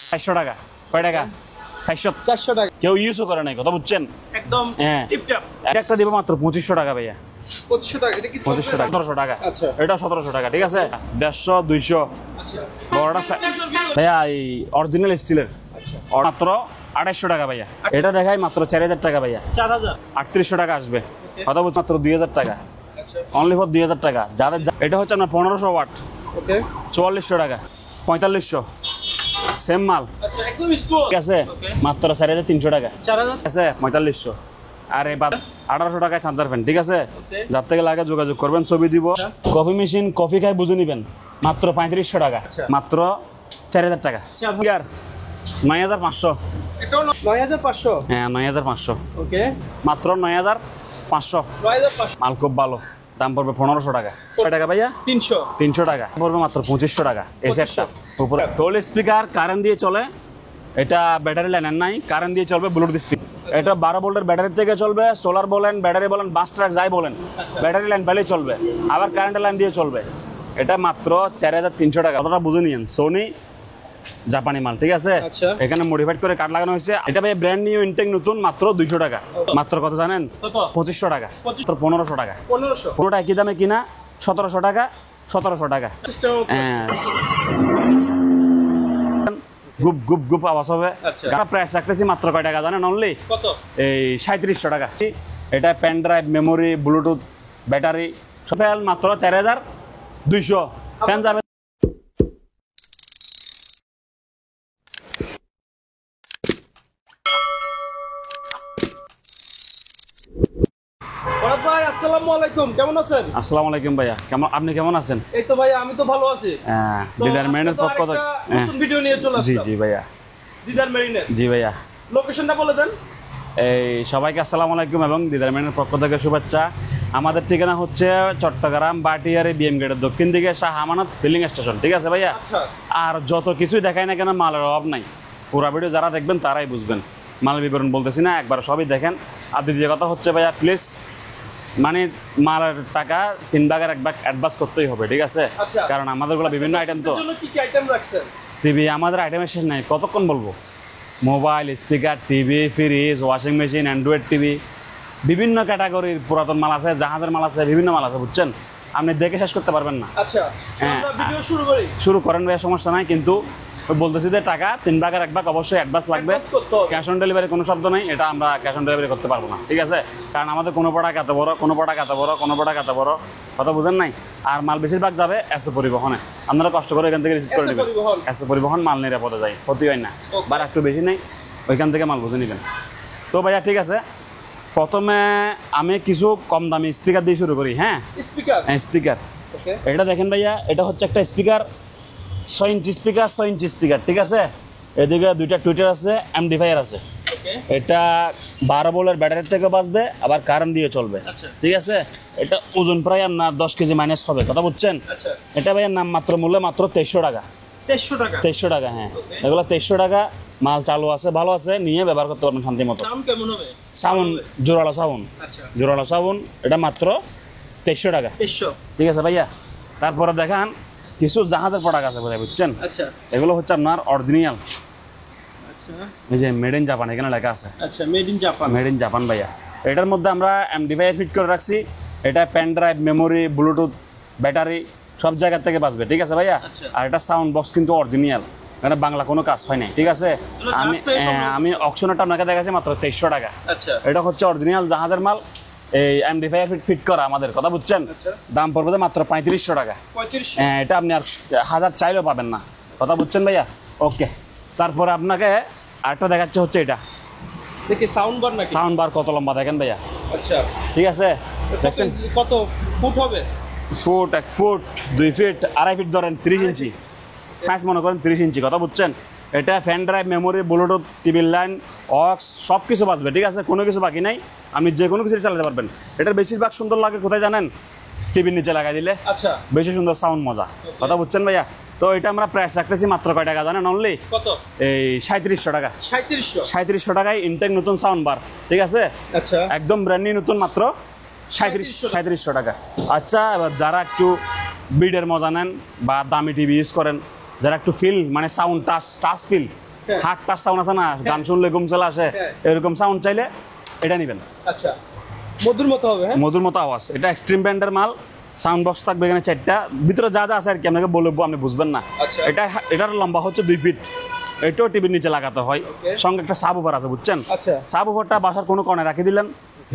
400 টাকা। কয় টাকা? 400 টাকা। কেউ ইউজও করে নাই, কথা বুঝছেন? একদম টিপটপ। একটা দিব মাত্র 2500 টাকা ভাইয়া। 2500 টাকা। এটা কি 2500 টাকা, 1700 টাকা। আচ্ছা, এটা 1700 টাকা, ঠিক আছে। 150 200। আচ্ছা বড়টা ভাইয়া এই অরিজিনাল স্টিলের। আচ্ছা, মাত্র 2800 টাকা ভাইয়া। এটা দেখাই মাত্র 4000 টাকা ভাইয়া। 4000। 3800 টাকা আসবে, কথা বলছি। মাত্র 2000 টাকা, আচ্ছা অনলি ফর 2000 টাকা। যাদের এটা হচ্ছে আপনার 1500 ওয়াট, ওকে 4400 টাকা। 4500 সেম মাল, আচ্ছা একদম স্মল। ঠিক আছে। মাত্র 4300 টাকা, 4000 আছে 4500। আর এবার 1800 টাকায় চার্জার ফ্যান, ঠিক আছে। যার থেকে লাগে যোগাযোগ করবেন, ছবি দিব। কফি মেশিন, কফি খাই বুঝে নিবেন, মাত্র 3500 টাকা। মাত্র 4000 টাকা। আর 9500। এটাও 9500। হ্যাঁ 9500, ওকে মাত্র 9500। 9500। মাল খুব ভালো, দাম পড়বে 1500 টাকা। কয় টাকা ভাইয়া? 300 টাকা পড়বে, মাত্র 2500 টাকা। এই সেটটা উপরে টোল স্পিকার, কারেন্ট দিয়ে চলে। এটা ব্যাটারি লাইনের নাই, কারেন্ট দিয়ে চলবে, ব্লুটুথ স্পিকার। এটা 12 ভোল্টের ব্যাটারি থেকে চলবে। সোলার বলেন, ব্যাটারি বলেন, বাস ট্রাক যাই বলেন, ব্যাটারি লাইন পেলেই চলবে। আবার কারেন্টের লাইন দিয়ে চলবে। এটা মাত্র 4300 টাকা। কথাটা বুঝে নিয়েন, সোনি জাপানি মাল, ঠিক আছে। এখানে মডিফাইড করে কার্ড লাগানো হয়েছে। এটা ভাই ব্র্যান্ড নিউ, ইনটেক নতুন, মাত্র 200 টাকা। মাত্র কত জানেন? 2500 টাকা। মাত্র 1500 টাকা। 1500। কোনোটা একই দামে কিনা 1700 টাকা। 1700 টাকা। হ্যাঁ, গুপ গুপ গুপ আওয়াজ হবে। প্রাইস রাখতেছি মাত্র কয় টাকা জানেন? অনলি কত? এই 3700 টাকা। এটা pen drive, memory, bluetooth, battery সব মাত্র 4200। ফ্যান যাবে ভাই। আসসালামু আলাইকুম, কেমন আছেন? আসসালামু আলাইকুম ভাইয়া, কেমন আপনি কেমন আছেন? এই তো ভাই, আমি তো ভালো আছি। হ্যাঁ, দিদার মেরিনের পক্ষ থেকে নতুন ভিডিও নিয়ে চলে আসলাম। জি ভাইয়া। দিদার মেরিনের, জি ভাইয়া। লোকেশনটা বলে দেন। এই সবাইকে আসসালামু আলাইকুম এবং দিদার মেরিনের পক্ষ থেকে শুভেচ্ছা। আমাদের ঠিকানা হচ্ছে চট্টগ্রাম বাটিয়ারি বিএম গেটের দক্ষিণ দিকে শাহ আমানত ফিলিং স্টেশন, ঠিক আছে ভাইয়া। আর যত কিছুই দেখায় না কেন, মালের অভাব নাই। পুরা ভিডিও যারা দেখবেন তারাই বুঝবেন। মালের বিবরণ বলতেছি না, একবার সবই দেখেন। আর দ্বিতীয় কথা হচ্ছে ভাইয়া, প্লিজ মানে মালের টাকা 3 ভাগের 1 ভাগ অ্যাডভান্স করতেই হবে, ঠিক আছে। কারণ আমাদেরগুলো বিভিন্ন আইটেম তো। টিভি আমাদের আইটেমের শেষ নাই, কতক্ষণ বলবো। Mobile, speaker, TV, fridge, washing machine, Android TV, বিভিন্ন ক্যাটাগরির পুরাতন মাল আছে, জাহাজের মাল আছে, বিভিন্ন মাল আছে, বুঝছেন। আপনি দেখে শেষ করতে পারবেন না। হ্যাঁ, শুরু করেন ভাইয়া, সমস্যা নাই। কিন্তু বলতেছি যে টাকা 3 ভাগের 1 ভাগ অবশ্যই অ্যাডভান্স লাগবে। ক্যাশ অন ডেলিভারি কোনো শব্দ নেই, এটা আমরা ক্যাশ অন ডেলিভারি করতে পারবো না, ঠিক আছে। কারণ আমাদের কোনো প্রোডাক্ট এত বড়, কোনো প্রোডাক্ট এত বড়, কোনো প্রোডাক্ট এত বড়, কথা বুঝেন নাই। আর মাল বেশিরভাগ যাবে এসে পরিবহনে। আপনারা কষ্ট করে এখান থেকে রিসিভ করে নেবেন। এসে পরিবহন মাল নিরাপদে যায়, ক্ষতি হয় না। বার একটু বেশি নেই, ওইখান থেকে মাল বুঝে নেবেন। তো ভাইয়া ঠিক আছে, প্রথমে আমি কিছু কম দামি স্পিকার দিয়ে শুরু করি। হ্যাঁ, স্পিকার এটা দেখেন ভাইয়া, এটা হচ্ছে একটা speaker, 6 inch speaker, 6 inch speaker, ঠিক আছে। এদিকে 2টা টুইটার আছে, এমডিফায়ার আছে। এটা 12 ভোল্টের ব্যাটারির থেকে বাঁচবে, আবার কারেন্ট দিয়ে চলবে, ঠিক আছে। এটা ওজন প্রায় আপনার 10 কেজি মাইনাস হবে, কথা বুঝছেন। এটা ভাইয়া নাম মাত্র মূল্য মাত্র 2300 টাকা। 2300 টাকা, হ্যাঁ। এগুলো 2300 টাকা। মাল চালু আছে, ভালো আছে, নিয়ে ব্যবহার করতে পারবেন শান্তি মতো। সাউন্ড জোরালো সাউন্ড, জোরালো সাউন্ড। এটা মাত্র 2300 টাকা, ঠিক আছে ভাইয়া। তারপরে দেখান কিছু জাহাজের প্রোডাক্ট আছে ভাই, বুঝছেন। এগুলো হচ্ছে আপনার অরিজিনাল, এই যে মেড ইন জাপান এখানে লেখা আছে। মেড ইন জাপান ভাইয়া। এটার মধ্যে আমরা এমডিফায়ার ফিট করে রাখছি। এটা pen drive, memory, bluetooth, battery সব জায়গা থেকে বাঁচবে, ঠিক আছে ভাইয়া। আর এটা সাউন্ড বক্স কিন্তু অরিজিনাল, মানে বাংলা কোনো কাজ হয় নাই, ঠিক আছে। আমি অকশনেরটা আপনাকে দেখাচ্ছি মাত্র 2300 টাকা। এটা হচ্ছে অরিজিনাল জাহাজের মাল। এই এমডিফায়ার ফিট করা আমাদের, কথা বুঝছেন। দাম পড়বে মাত্র 3500 টাকা। হ্যাঁ, এটা আপনি আর 1000 চাইলেও পাবেন না, কথা বুঝছেন ভাইয়া। ওকে, তারপরে আপনাকে আরেকটা দেখাচ্ছে হচ্ছে এটা সাউন্ড বার। কত লম্বা দেখেন ভাইয়া, ঠিক আছে। দেখছেন কত ফুট হবে? ফুট 1 ফুট 2 ফিট 2.5 ফিট ধরেন, 30 ইঞ্চি সাইজ মনে করেন, 30 ইঞ্চি, কথা বুঝছেন। এটা ফ্যান ড্রাইভ, মেমোরি, ব্লুটুথ, টিভির লাইন, অক্স সব কিছু বাঁচবে, ঠিক আছে। কোনো কিছু বাকি নাই, আপনি যে কোনো কিছু চালাতে পারবেন। এটার বেশিরভাগ সুন্দর লাগে কোথায় জানেন? টিভির নিচে লাগাই দিলে বেশি সুন্দর সাউন্ড, মজা, কথা বুঝছেন ভাইয়া। তো এটা আমরা প্রাইস রাখতেছি মাত্র কয় টাকা জানেন? অনলি এই 3700 টাকা। 3700 টাকায় ইনটেক নতুন সাউন্ড বার, ঠিক আছে। একদম ব্র্যান্ড নিউ নতুন, মাত্র 3700 টাকা। আচ্ছা, এবার যারা একটু বিডের মজা নেন বা দামি টিভি ইউজ করেন, যারা একটু ফিল মানে সাউন্ড টাচ ফিল হ্যাঁ। হাট টাচ সাউন্ড আছে না, গান শুনলে ঘুম চলে আসে, হ্যাঁ। এরকম সাউন্ড চাইলে এটা নেবেন। আচ্ছা, মধুর মতো হবে। হ্যাঁ, মধুর মতো আওয়াজ, এটা এক্সট্রিম ব্র্যান্ডের মাল। সাউন্ড বক্স থাকবে এখানে 4টা, ভিতরে যা যা আছে আর কি আপনাকে বলবো, আপনি বুঝবেন না। আচ্ছা। এটার লম্বা হচ্ছে 2 ফিট, এটাও টিভির নিচে লাগাতে হয়। Okay. সঙ্গে একটা সাবউফার আছে, বুঝছেন? আচ্ছা। সাবউফারটা বাসার কোনো কোণে রাখি দিলেন,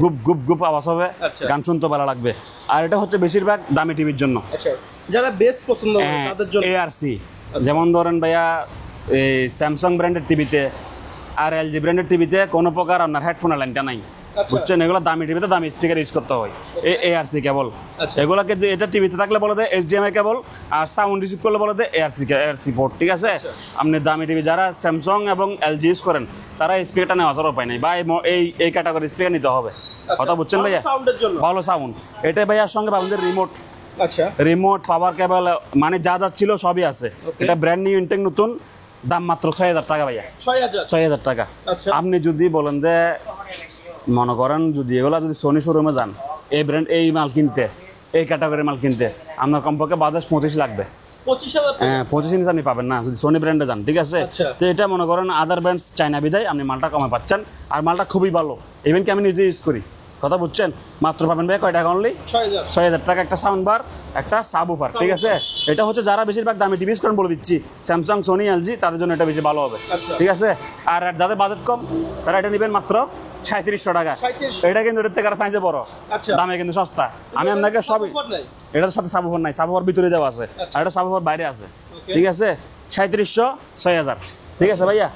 গুপ গুপ গুপ আওয়াজ হবে, আচ্ছা। গান শুনতে ভালো লাগবে। আর এটা হচ্ছে বেশিরভাগ দামি টিভির জন্য। আচ্ছা, যারা বেস পছন্দ করে তাদের জন্য। এআরসি, যেমন ধরেন ভাইয়া এই স্যামসাং ব্র্যান্ডের টিভিতে আর এলজি ব্র্যান্ডের টিভিতে কোনো প্রকার আপনার হেডফোনের লাইনটা নাই, আচ্ছা। বুঝছেন? এগুলো দামি টিভিতে দামি স্পিকার ইউজ করতে হয়, এআরসি কেবল। আচ্ছা। এগুলোকে যে এটা টিভিতে থাকলে বলে দেয় এইচডিএমআই কেবল, আর সাউন্ড রিসিভ করলে বলে দেয় এআরসি পোর্ট, ঠিক আছে? আপনি দামি টিভি যারা স্যামসাং এবং এলজি ইউজ করেন তারা এই স্পিকারটা নেওয়ার উপায় নাই, বা এই ক্যাটাগরি স্পিকার নিতে হবে। কথা বুঝছেন ভাইয়া? সাউন্ডের জন্য ভালো সাউন্ড। এটা ভাইয়ার সঙ্গে আপনাদের রিমোট, আচ্ছা, রিমোট, পাওয়ার কেবল, মানে যা যা ছিল সবই আছে। Okay. এটা ব্র্যান্ড নিউ ইনটেক, নতুন, দাম মাত্র 6000 টাকা ভাইয়া, 6000। 6000 টাকা। আচ্ছা। আপনি যদি বলেন যে মনে করেন যদি এগুলা যদি সোনি শোরুমে যান এই ব্র্যান্ড এই মাল কিনতে, এই ক্যাটাগরির মাল কিনতে, আপনার কমপক্ষে বাজাজ 25 লাগবে। 25000 টাকা। হ্যাঁ, 25 ইঞ্চি আপনি পাবেন না যদি সোনি ব্র্যান্ডে যান, ঠিক আছে? আচ্ছা। তো এটা মনে করেন আদার ব্র্যান্ডস চায়না বিদায় আপনি মালটা কমে পাচ্ছেন, আর মালটা খুবই ভালো। ইভেন কি আমি নিজে ইউজ করি, কথা বুঝছেন? মাত্র পাবেন ভাই কয় টাকা? অনলি 6000। 6000 টাকা, একটা সাউন্ড বার, একটা সাবউফার, ঠিক আছে? এটা হচ্ছে যারা বেশিরভাগ দামি টিভি ইউজ করেন, বলে দিচ্ছি, স্যামসাং, সোনি, এলজি, তাদের জন্য এটা বেশি ভালো হবে, আচ্ছা। ঠিক আছে? আর যাদের বাজেট কম তারা এটা নেবেন মাত্র 3700 টাকা। 3700। এটা কিন্তু এটার থেকে আর সাইজে বড়, আচ্ছা। দামে কিন্তু সস্তা। আমি আপনাকে সবই, সাপোর্ট নাই। এটার সাথে সাবউফার নাই, সাবউফার ভিতরে দেওয়া আছে, আচ্ছা। আর এটা সাবউফার বাইরে আছে, Okay. ঠিক আছে? 3700, 6000, ঠিক আছে ভাইয়া?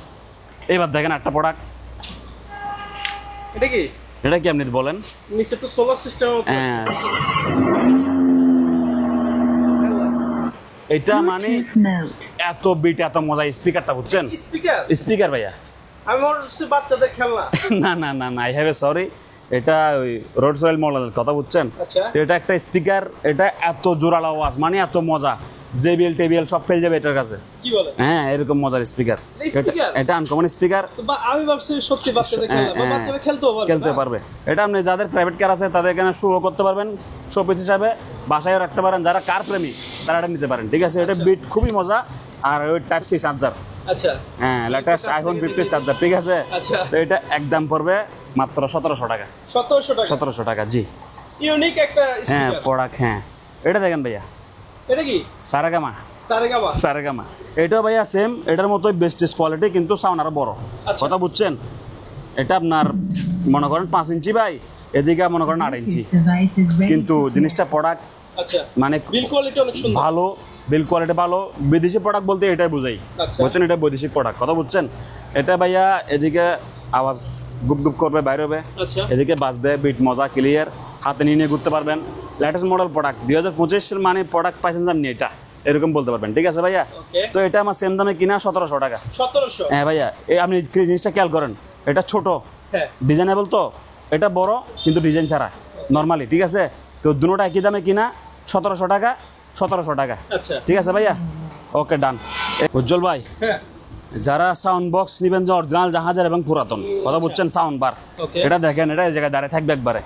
এবার দেখেন একটা প্রোডাক্ট, এটা কি? এটা কি আপনি বলেন? নিচে তো সোলার সিস্টেম। হ্যাঁ, এটা মানে এত বিট, এত মজা স্পিকারটা, বুঝছেন? স্পিকার। স্পিকার ভাইয়া। আমি মনে হচ্ছে বাচ্চাদের খেলনা। না না না না, আই হ্যাভ এ সরি, এটা ওই রোড সয়েল মডেলের কথা, বুঝছেন? আচ্ছা। এটা একটা স্পিকার, এটা এত জোরালো আওয়াজ, মানে এত মজা, জেবিএল টেবিএল সব ফেল যাবে এটার কাছে। কি বলে? হ্যাঁ, এরকম মজার স্পিকার। এই speaker? এটা আনকমন স্পিকার, আমি ভাবছি সত্যি বাচ্চাদের খেলনা, বা বাচ্চারা খেলতেও পারবে। খেলতে পারবে। এটা আপনি যাদের প্রাইভেট কার আছে তাদের এখানে শো করতে পারবেন, শো পিস হিসাবে বাসায়ও রাখতে পারেন। যারা কার প্রেমী তারা এটা নিতে পারেন, ঠিক আছে? এটা বিট খুবই মজা, আর ওই টাইপ সি চার্জার, আচ্ছা। হ্যাঁ, লেটেস্ট আইফোন 50 চার্জার, ঠিক আছে? আচ্ছা। তো এটা একদম পড়বে মাত্র 1700 টাকা। 1700 টাকা। 1700 টাকা, জি। ইউনিক একটা হ্যাঁ, স্পিকার। প্রোডাক্ট, হ্যাঁ। এটা দেখেন ভাইয়া, এটা কি? সারেগামা, সারেগামা। সারেগামা। এটাও ভাইয়া সেম, এটার মতোই বেস্টেজ কোয়ালিটি, কিন্তু সাউন্ড আরো বড়। আচ্ছা। কথা বুঝছেন? এটা আপনার মনে করেন 5 ইঞ্চি ভাই, এদিকে মনে করেন 8 ইঞ্চি, কিন্তু জিনিসটা প্রোডাক্ট আচ্ছা, মানে বিল কোয়ালিটি অনেক সুন্দর। ভালো, বিল কোয়ালিটি ভালো। বিদেশি প্রোডাক্ট বলতে এটাই বোঝাই, আচ্ছা। বুঝছেন? এটা বৈদেশিক প্রোডাক্ট, কথা বুঝছেন? এটা ভাইয়া এদিকে আওয়াজ গুপ গুপ করবে, বাইরে হবে, আচ্ছা। এদিকে বাজবে, বিট মজা, ক্লিয়ার, হাতে নিয়ে নিয়ে ঘুরতে পারবেন। লেটেস্ট মডেল প্রোডাক্ট, 2025 মানে প্রোডাক্ট পাইছেন আপনি, এটা এরকম বলতে পারবেন, ঠিক আছে ভাইয়া? Okay. তো এটা আমার সেম দামে কিনা 1700 টাকা। 1700। হ্যাঁ ভাইয়া, আপনি জিনিসটা খেয়াল করেন, এটা ছোট, হ্যাঁ। ডিজাইনেবল, তো এটা বড় কিন্তু ডিজাইন ছাড়া নর্মালি, ঠিক আছে? তো দুটোটা একই দামে কিনা 1700 টাকা, 1700 টাকা, আচ্ছা। ঠিক আছে ভাইয়া? ওকে, ডান। উজ্জ্বল ভাই, হ্যাঁ। যারা সাউন্ড বক্স নেবেন যে অরিজিনাল জাহাজের এবং পুরাতন, কথা বুঝছেন? Sound bar, Okay. এটা দেখেন, এটা এই জায়গায় দাঁড়িয়ে থাকবে একবারে,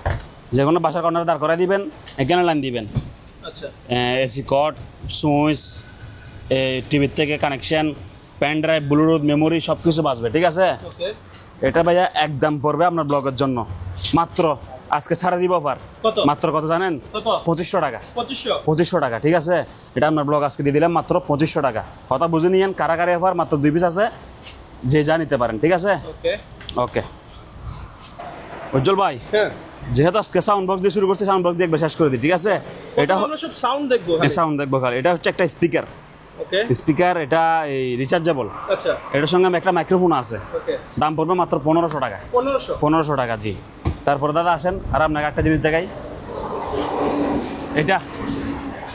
যে কোনো বাসার কর্নারে দাঁড় করাই দিবেন, এখানে লাইন দিবেন, আচ্ছা। এসি কট, সুইচ, টিভির থেকে connection, pen drive, bluetooth, memory সব কিছু বাঁচবে, ঠিক আছে? ওকে। এটা ভাইয়া একদম পড়বে আপনার ব্লগের জন্য মাত্র, আজকে ছাড়া দিব অফার, কত? মাত্র কত জানেন? কত? 2500 টাকা। 2500। 2500 টাকা, ঠিক আছে? এটা আপনার ব্লগ আজকে দিয়ে দিলাম মাত্র 2500 টাকা। কথা বুঝে নিয়েন, কারাগারি অফার, মাত্র 2 পিস আছে, যে যা নিতে পারেন, ঠিক আছে? ওকে। ওকে উজ্জ্বল ভাই, হ্যাঁ। যেহেতু আজকে সাউন্ড বক্স দিয়ে শুরু করছি, সাউন্ড বক্স দিয়ে একবার শেষ করে দিই, ঠিক আছে? এটা আমরা সব সাউন্ড দেখবো। সাউন্ড দেখবো খালি। এটা হচ্ছে একটা স্পিকার, ওকে। স্পিকার, এটা এই রিচার্জেবল। আচ্ছা। এটার সঙ্গে একটা মাইক্রোফোন আছে, ওকে। দাম পড়বে মাত্র 1500 টাকা। 1500। 1500 টাকা, জি। তারপরে দাদা আসেন, আর আপনাকে একটা জিনিস দেখাই, এটা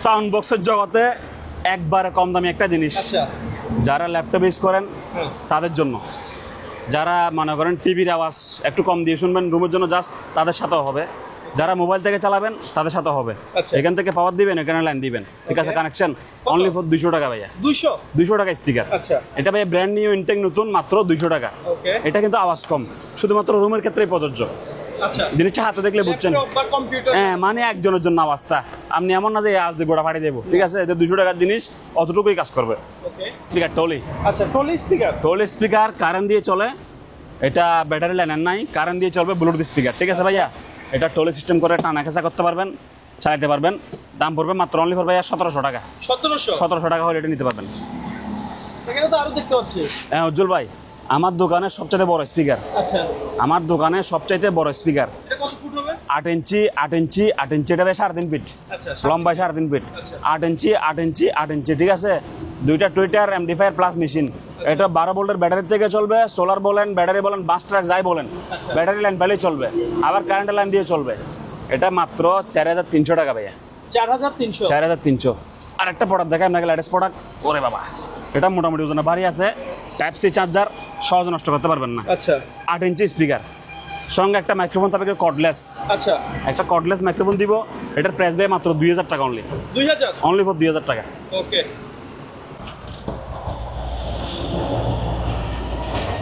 সাউন্ড বক্সের জগতে একবারে কম দামি একটা জিনিস, আচ্ছা। যারা ল্যাপটপ ইউজ করেন হ্যাঁ। তাদের জন্য, যারা মনে করেন টিভির আওয়াজ একটু কম দিয়ে শুনবেন রুমের জন্য, জাস্ট তাদের সাথেও হবে। যারা মোবাইল থেকে চালাবেন তাদের সাথেও হবে। আচ্ছা। এখান থেকে পাওয়ার দিবেন, এখানে লাইন দিবেন, ঠিক আছে? Okay. কানেকশন অনলি ফর 200 টাকা ভাইয়া। 200। 200 টাকা স্পিকার। আচ্ছা। এটা ভাইয়া ব্র্যান্ড নিউ ইনটেক নতুন, মাত্র 200 টাকা। ওকে। এটা কিন্তু আওয়াজ কম, শুধুমাত্র রুমের ক্ষেত্রেই প্রযোজ্য। আচ্ছা জিনিসটা হাতে দেখলে বুঝছেন। ল্যাপটপ বা কম্পিউটার হ্যাঁ মানে একজনের জন্য আওয়াজটা আপনি এমন না যে আজ দিয়ে গোড়া ফাটিয়ে দেবো, ঠিক আছে? এটা 200 টাকার জিনিস অতটুকুই কাজ করবে। ওকে স্পিকার টলি, আচ্ছা টলি স্পিকার টলি স্পিকার কারেন্ট দিয়ে চলে, এটা ব্যাটারি লাইনের নাই, কারেন্ট দিয়ে চলবে, ব্লুটুথ স্পিকার, ঠিক আছে ভাইয়া? এটা টলি সিস্টেম করে টানা খেঁচা করতে পারবেন, চালাতে পারবেন। দাম পড়বে মাত্র অনলি ফর ভাইয়া 1700 টাকা। 1700 টাকা হলে এটা নিতে পারবেন। এখানে তো আরো দেখতে পাচ্ছি। হ্যাঁ উজ্জ্বল ভাই, আমার দোকানে সবচাইতে বড় স্পিকার, আচ্ছা আমার দোকানে সবচাইতে বড় স্পিকার এটা কত ফুট হবে? 8 ইঞ্চি 8 ইঞ্চি 8 ইঞ্চি, এটা 3.5 ফিট আচ্ছা লম্বায় 3.5 ফিট, আচ্ছা। 8 ইঞ্চি 8 ইঞ্চি 8 ইঞ্চি, ঠিক আছে? দুইটা টুইটার এমডিফায়ার প্লাস মেশিন। এটা 12 ভোল্টের ব্যাটারি থেকে চলবে, সোলার বলেন, ব্যাটারি বলেন, বাস ট্রাক যাই বলেন, আচ্ছা। ব্যাটারি লাইন পেলেই চলবে, আবার কারেন্টের লাইন দিয়ে চলবে। এটা মাত্র 4300 টাকা ভাইয়া, 4300 4300। আর একটা প্রোডাক্ট দেখাই আপনাকে, লেটেস্ট প্রোডাক্ট। ওরে বাবা, এটা মোটামুটি ওজনে ভারী আছে, টাইপ সি চার্জার, সহজে নষ্ট করতে পারবেন না। আচ্ছা 8 ইঞ্চি স্পিকার, সঙ্গে একটা মাইক্রোফোন, তারপরে কর্ডলেস, আচ্ছা একটা কর্ডলেস মাইক্রোফোন দিব। এটার প্রাইস ভাই মাত্র 2000 টাকা, 2000 অনলি ফর 2000 টাকা। ওকে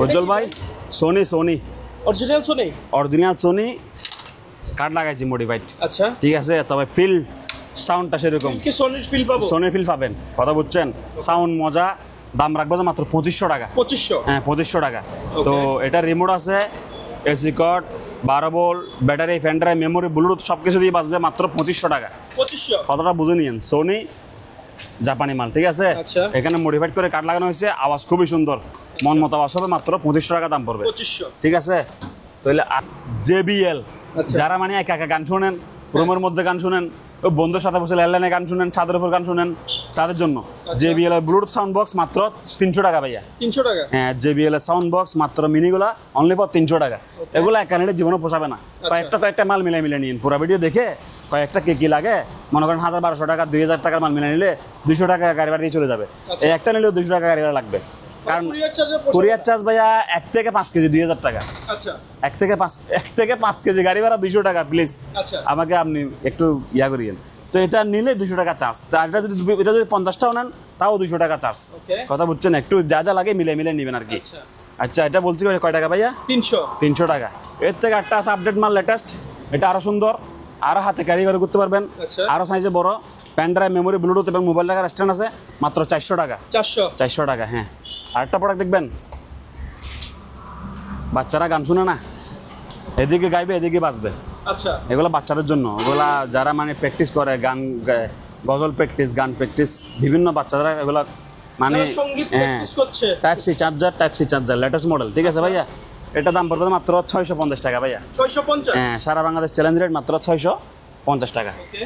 উজ্জ্বল ভাই, Sony original Sony original Sony card লাগাইছি মডিফাইড, আচ্ছা ঠিক আছে? তবে ফিল সাউন্ডটা সেরকম, কি সোনির ফিল পাবো? সোনি ফিল পাবেন, কথা বুঝছেন? সাউন্ড মজা। দাম রাখবো যে মাত্র 2500 টাকা। 2500 হ্যাঁ 2500 টাকা। Okay. তো এটা রিমোট আছে, AC cord, 12 volt, battery, pen drive, memory, bluetooth সব কিছু দিয়ে বাঁচবে মাত্র 2500 টাকা। 2500 কথাটা বুঝে নিয়েন, সোনি জাপানি মাল, ঠিক আছে? আচ্ছা। এখানে মডিফাইড করে কাঠ লাগানো হয়েছে, আওয়াজ খুবই সুন্দর, মন মতো আওয়াজ হবে, মাত্র 2500 টাকা দাম পড়বে, 2500 ঠিক আছে? তাহলে JBL, আচ্ছা। যারা মানে একা একা গান শুনেন, রুমের মধ্যে গান শুনেন, ওই বন্ধুর সাথে বসে ল্যান্ডলাইনে গান শুনেন, ছাদের উপর গান শুনেন, তাদের জন্য JBL এর ব্লুটুথ সাউন্ড বক্স মাত্র 300 টাকা ভাইয়া। 300 টাকা হ্যাঁ JBL এর সাউন্ড বক্স মাত্র মিনিগুলা অনলি ফর 300 টাকা। এগুলো একা নিলে জীবনে পোষাবে না, কয়েকটা মাল মিলে নিন, পুরো ভিডিও দেখে কয়েকটা কি লাগে, মনে করেন 1200 টাকা 2000 টাকার মাল মিলে নিলে 200 টাকা গাড়ি ভাড়া দিয়ে চলে যাবে। এই একটা নিলেও 200 টাকা গাড়ি ভাড়া লাগবে, কারণ কুরিয়ার চার্জ ভাইয়া 1 থেকে 5 কেজি 2000 টাকা। আচ্ছা 1 থেকে 5 কেজি গাড়ি ভাড়া 200 টাকা, প্লিজ আচ্ছা আমাকে আপনি একটু ইয়া করিয়েন। তো এটা নিলে 200 টাকা চার্জ, এটা যদি 50টাও নেন তাও 200 টাকা চার্জ। Okay. কথা বুঝছেন? একটু যা লাগে মিলে নেবেন আর কি। আচ্ছা আচ্ছা এটা বলছি কয় টাকা ভাইয়া? 300 টাকা। এর থেকে একটা আছে আপডেট মাল, লেটেস্ট, এটা আরো সুন্দর, আরো হাতে ক্যারি করে করতে পারবেন, আচ্ছা। আরো সাইজে বড়, প্যান ড্রাইভ, মেমোরি, ব্লুটুথ এবং মোবাইল রাখার স্ট্যান্ড আছে, মাত্র 400 টাকা। 400 টাকা। হ্যাঁ আরেকটা প্রোডাক্ট দেখবেন, বাচ্চারা গান শুনে না, এদিকে গাইবে এদিকে বাজবে, আচ্ছা এগুলো বাচ্চাদের জন্য, ওগুলা যারা মানে প্র্যাকটিস করে, গান গজল প্র্যাকটিস, গান প্র্যাকটিস, বিভিন্ন বাচ্চারা এগুলো মানে যারা সঙ্গীত প্র্যাকটিস করছে। Type C charger latest model, ঠিক আছে ভাইয়া? এটা দাম পড়বে মাত্র 650 টাকা ভাইয়া। 650 হ্যাঁ সারা বাংলাদেশ চ্যালেঞ্জ রেট মাত্র 650 টাকা। ওকে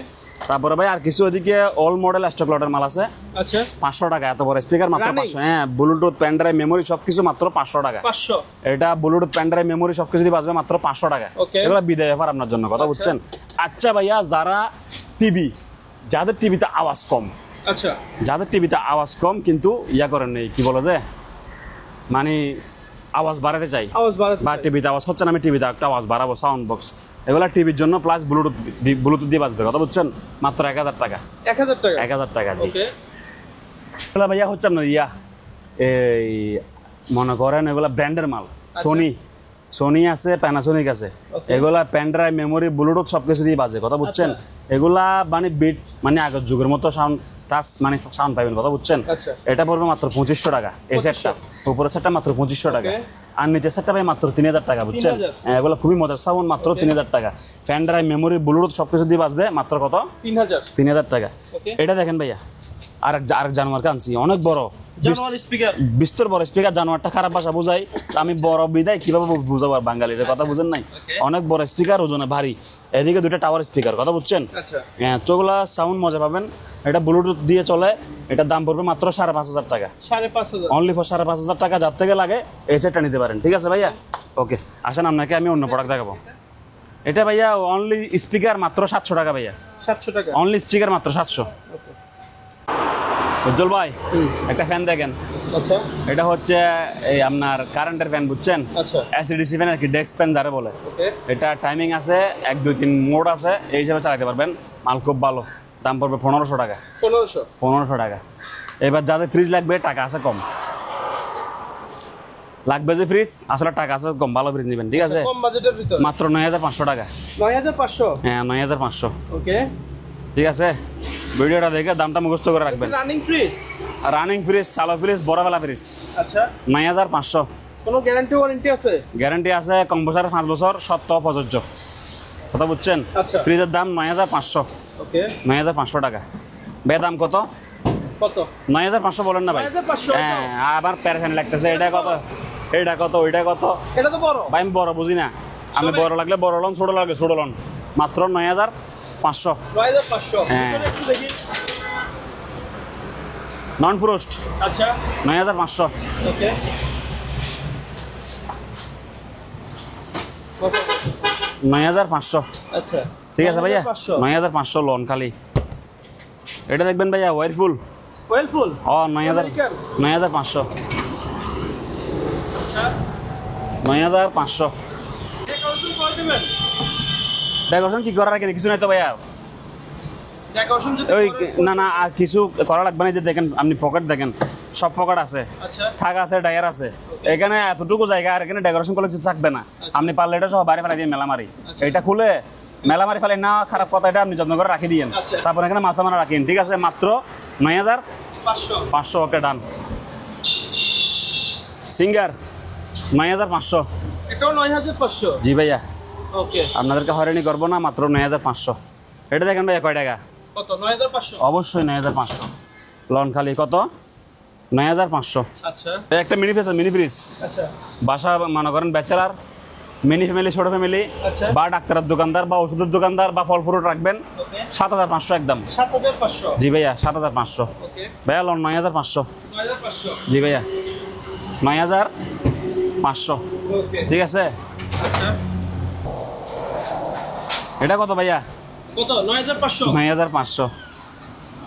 তারপরে ভাই আর কিছু ওদিকে অল মডেল স্টক লটের মাল আছে, আচ্ছা 500 টাকা। এত বড় স্পিকার মাত্র Running? 500। হ্যাঁ ব্লুটুথ, প্যান ড্রাইভ, মেমোরি সবকিছু মাত্র 500 টাকা। 500 এটা ব্লুটুথ, প্যান ড্রাইভ, মেমোরি সবকিছু দিয়ে বাঁচবে মাত্র 500 টাকা। Okay. এগুলো বিদায় অফার আপনার জন্য, কথা বুঝছেন? আচ্ছা ভাইয়া, যাদের টিভিতে আওয়াজ কম, আচ্ছা যাদের টিভিতে আওয়াজ কম কিন্তু ইয়া করেন নেই, কি বলে যে মানে আওয়াজ বাড়াতে চাই, আওয়াজ বাড়াতে বা চাই। টিভিতে আওয়াজ হচ্ছে না, আমি টিভিতে একটা আওয়াজ বাড়াবো, সাউন্ড বক্স, এগুলো টিভির জন্য প্লাস ব্লুটুথ দিয়ে বাজবে, কথা বুঝছেন? মাত্র 1000 টাকা। 1000 টাকা 1000 টাকা জি। ওকে এগুলো ভাইয়া হচ্ছে আপনার এই মনে করেন এগুলা ব্র্যান্ডের মাল, সোনি আছে, প্যানাসোনিক আছে, Okay. এগুলা প্যান ড্রাইভ, মেমোরি, ব্লুটুথ সবকিছু দিয়ে বাজে, কথা বুঝছেন? এগুলা মানে বিট মানে আগের যুগের মতো সাউন্ড, টাচ মানে সাউন্ড পাইবেন, কথা বুঝছেন? আচ্ছা। এটা পড়বে মাত্র 2500 টাকা। এই সেটটা, উপরের সেটটা মাত্র 2500 টাকা, আর নিচের সেটটা ভাই মাত্র 3000 টাকা, বুঝছেন? 3000 এগুলো খুবই মজার সাউন্ড, মাত্র 3000 টাকা। প্যান ড্রাইভ, মেমোরি, ব্লুটুথ সবকিছু দিয়ে বাজবে মাত্র কত? 3000 টাকা। Okay. এটা দেখেন ভাইয়া, আরেক জানোয়ার আনছি, অনেক বড়, জানোয়ার স্পিকার বিস্তর বড় স্পিকার। জানোয়ারটা খারাপ ভাষা বোঝাই, আমি বড় বিদায় কিভাবে বুঝাবো আর বাঙালির কথা বুঝেন নাই? Okay. অনেক বড় স্পিকার, ওজনে ভারী, এদিকে 2টা টাওয়ার স্পিকার, কথা বুঝছেন? আচ্ছা হ্যাঁ তো ওগুলা সাউন্ড মজা পাবেন। এটা ব্লুটুথ দিয়ে চলে, এটার দাম পড়বে মাত্র 5500 টাকা, 5500 অনলি ফর 5500 টাকা। যার থেকে লাগে এই সেটটা নিতে পারেন, ঠিক আছে ভাইয়া? ওকে আসেন, আপনাকে আমি অন্য প্রোডাক্ট দেখাবো। এটা ভাইয়া অনলি স্পিকার মাত্র 700 টাকা ভাইয়া, 700 টাকা অনলি স্পিকার মাত্র 700। ওকে উজ্জ্বল ভাই একটা ফ্যান দেখেন, আচ্ছা এটা হচ্ছে এই আপনার কারেন্টের ফ্যান, বুঝছেন? আচ্ছা এসিডিসি ফ্যান আর কি, ডেস্ক ফ্যান যারা বলে। ওকে এটা টাইমিং আছে, 1 2 3 মোড আছে, এই হিসাবে চালাতে পারবেন। মাল খুব ভালো, দাম পড়বে 1500 টাকা। 1500 টাকা। এবার যাদের ফ্রিজ লাগবে, টাকা আছে কম, লাগবে যে ফ্রিজ আসলে টাকা আছে কম, ভালো ফ্রিজ নেবেন, ঠিক আছে? কম বাজেটের ভিতর মাত্র 9500 টাকা। 9500। হ্যাঁ 9500। ওকে, ঠিক আছে, ভিডিওটা দেখে দামটা মুখস্থ করে রাখবেন। রানিং ফ্রিজ, রানিং ফ্রিজ, চালো ফ্রিজ, বড়বেলা ফ্রিজ। আচ্ছা, 9500। কোনো গ্যারান্টি ওয়ারেন্টি আছে? গ্যারান্টি আছে, কম্প্রেসার 5 বছর, সত্য প্রযোজ্য। কথা বুঝছেন? আচ্ছা। ফ্রিজের দাম 9500। ওকে, 9500 টাকা। বে দাম কত? কত? 9500 বলেন না ভাই? 9500। হ্যাঁ, আবার প্যারাফ্যান লাগতেছে, এটা কত, এটা কত, ওইটা কত? এটা তো বড় ভাই আমি বড় বুঝি না, আমি বড় লাগলে বড় লন, ছোট লাগলে ছোট লন। মাত্র 9500। 9500। হ্যাঁ। ভিতরে একটু দেখি। নন ফ্রোস্ট আচ্ছা, 9500। ওকে, কত? 9500। আচ্ছা, ঠিক আছে ভাইয়া, 9500। 9500 লোন খালি। এটা দেখবেন ভাইয়া ওয়ারফুল। ওয়েলফুল। ও 9500। আচ্ছা, 9500। ডেকোরেশন করে দিবেন? ডেকোরেশন কি করার কিছু নাই তো ভাইয়া। ডেকোরেশন যদি ওই করেন- না না, আর কিছু করা লাগবে না। যে দেখেন আপনি পকেট দেখেন, সব পকেট আছে, আচ্ছা, থাক আছে, ডায়ার আছে। এখানে এতটুকু জায়গা, আর এখানে ডেকোরেশন করলে কিছু থাকবে না। আপনি পারলে এটা সব বাইরে ফেলাই দিয়ে মেলামারি, এটা খুলে মেলামারি ফেলে না, খারাপ কথা, এটা আপনি যত্ন করে রাখি দিয়েন। আচ্ছা। তারপর এখানে মাছা মারা রাখেন, ঠিক আছে? মাত্র 9500। 500। ওকে ডান। সিঙ্গার 9500। এটাও 9500। জি ভাইয়া, ওকে, আপনাদেরকে হয়রানি করবো না, মাত্র 9500। এটা দেখেন ভাইয়া কয় টাকা? কত? 9500। অবশ্যই 9500। লন খালি কত? 9500। আচ্ছা, একটা মিনি ফ্রিজ, মিনি ফ্রিজ আচ্ছা, বাসা মনে করেন ব্যাচেলার, মিনি ফ্যামিলি, ছোট ফ্যামিলি, আচ্ছা। বা ডাক্তারের দোকানদার, বা ওষুধের দোকানদার, বা ফল ফ্রুট রাখবেন, ওকে, 7500 একদম। 7500। জি ভাইয়া 7500। ওকে, ভাইয়া লোন 9500। 9500। জি ভাইয়া 9500। ওকে, ঠিক আছে। আচ্ছা, এটা কত ভাইয়া? কত? 9500। 9500।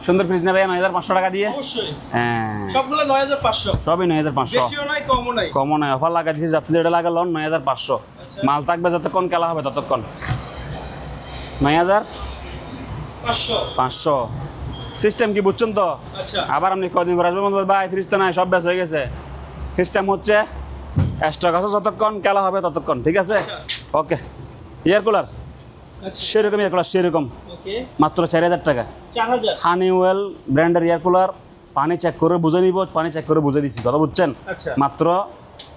সুন্দর ফ্রিজ না ভাইয়া 9500 টাকা দিয়ে? অবশ্যই, হ্যাঁ, সবগুলো 9500। সবই 9500। বেশিও নাই, কমও নাই। কমন অফার লাগা দিচ্ছি, যাতে যেটা লাগে লোন 9500। আচ্ছা। মাল থাকবে যতক্ষণ খেলা হবে ততক্ষণ। 9500 সিস্টেম কি বুঝছেন তো? আচ্ছা, আবার আপনি কদিন পর আসবেন বলবেন ভাই ফ্রিজ তো নাই, সব ব্যাস হয়ে গেছে। সিস্টেম হচ্ছে স্টক আছে যতক্ষণ খেলা হবে ততক্ষণ, ঠিক আছে? ওকে। এয়ার কুলার আচ্ছা, সেরকম, এয়ার কুলার সেরকম, ওকে, মাত্র 4000 টাকা। 4000। হানিওয়েল ব্র্যান্ডের এয়ার কুলার, পানি চেক করে বুঝে নিব, পানি চেক করে বুঝে দিছি, কথা বুঝছেন? আচ্ছা, মাত্র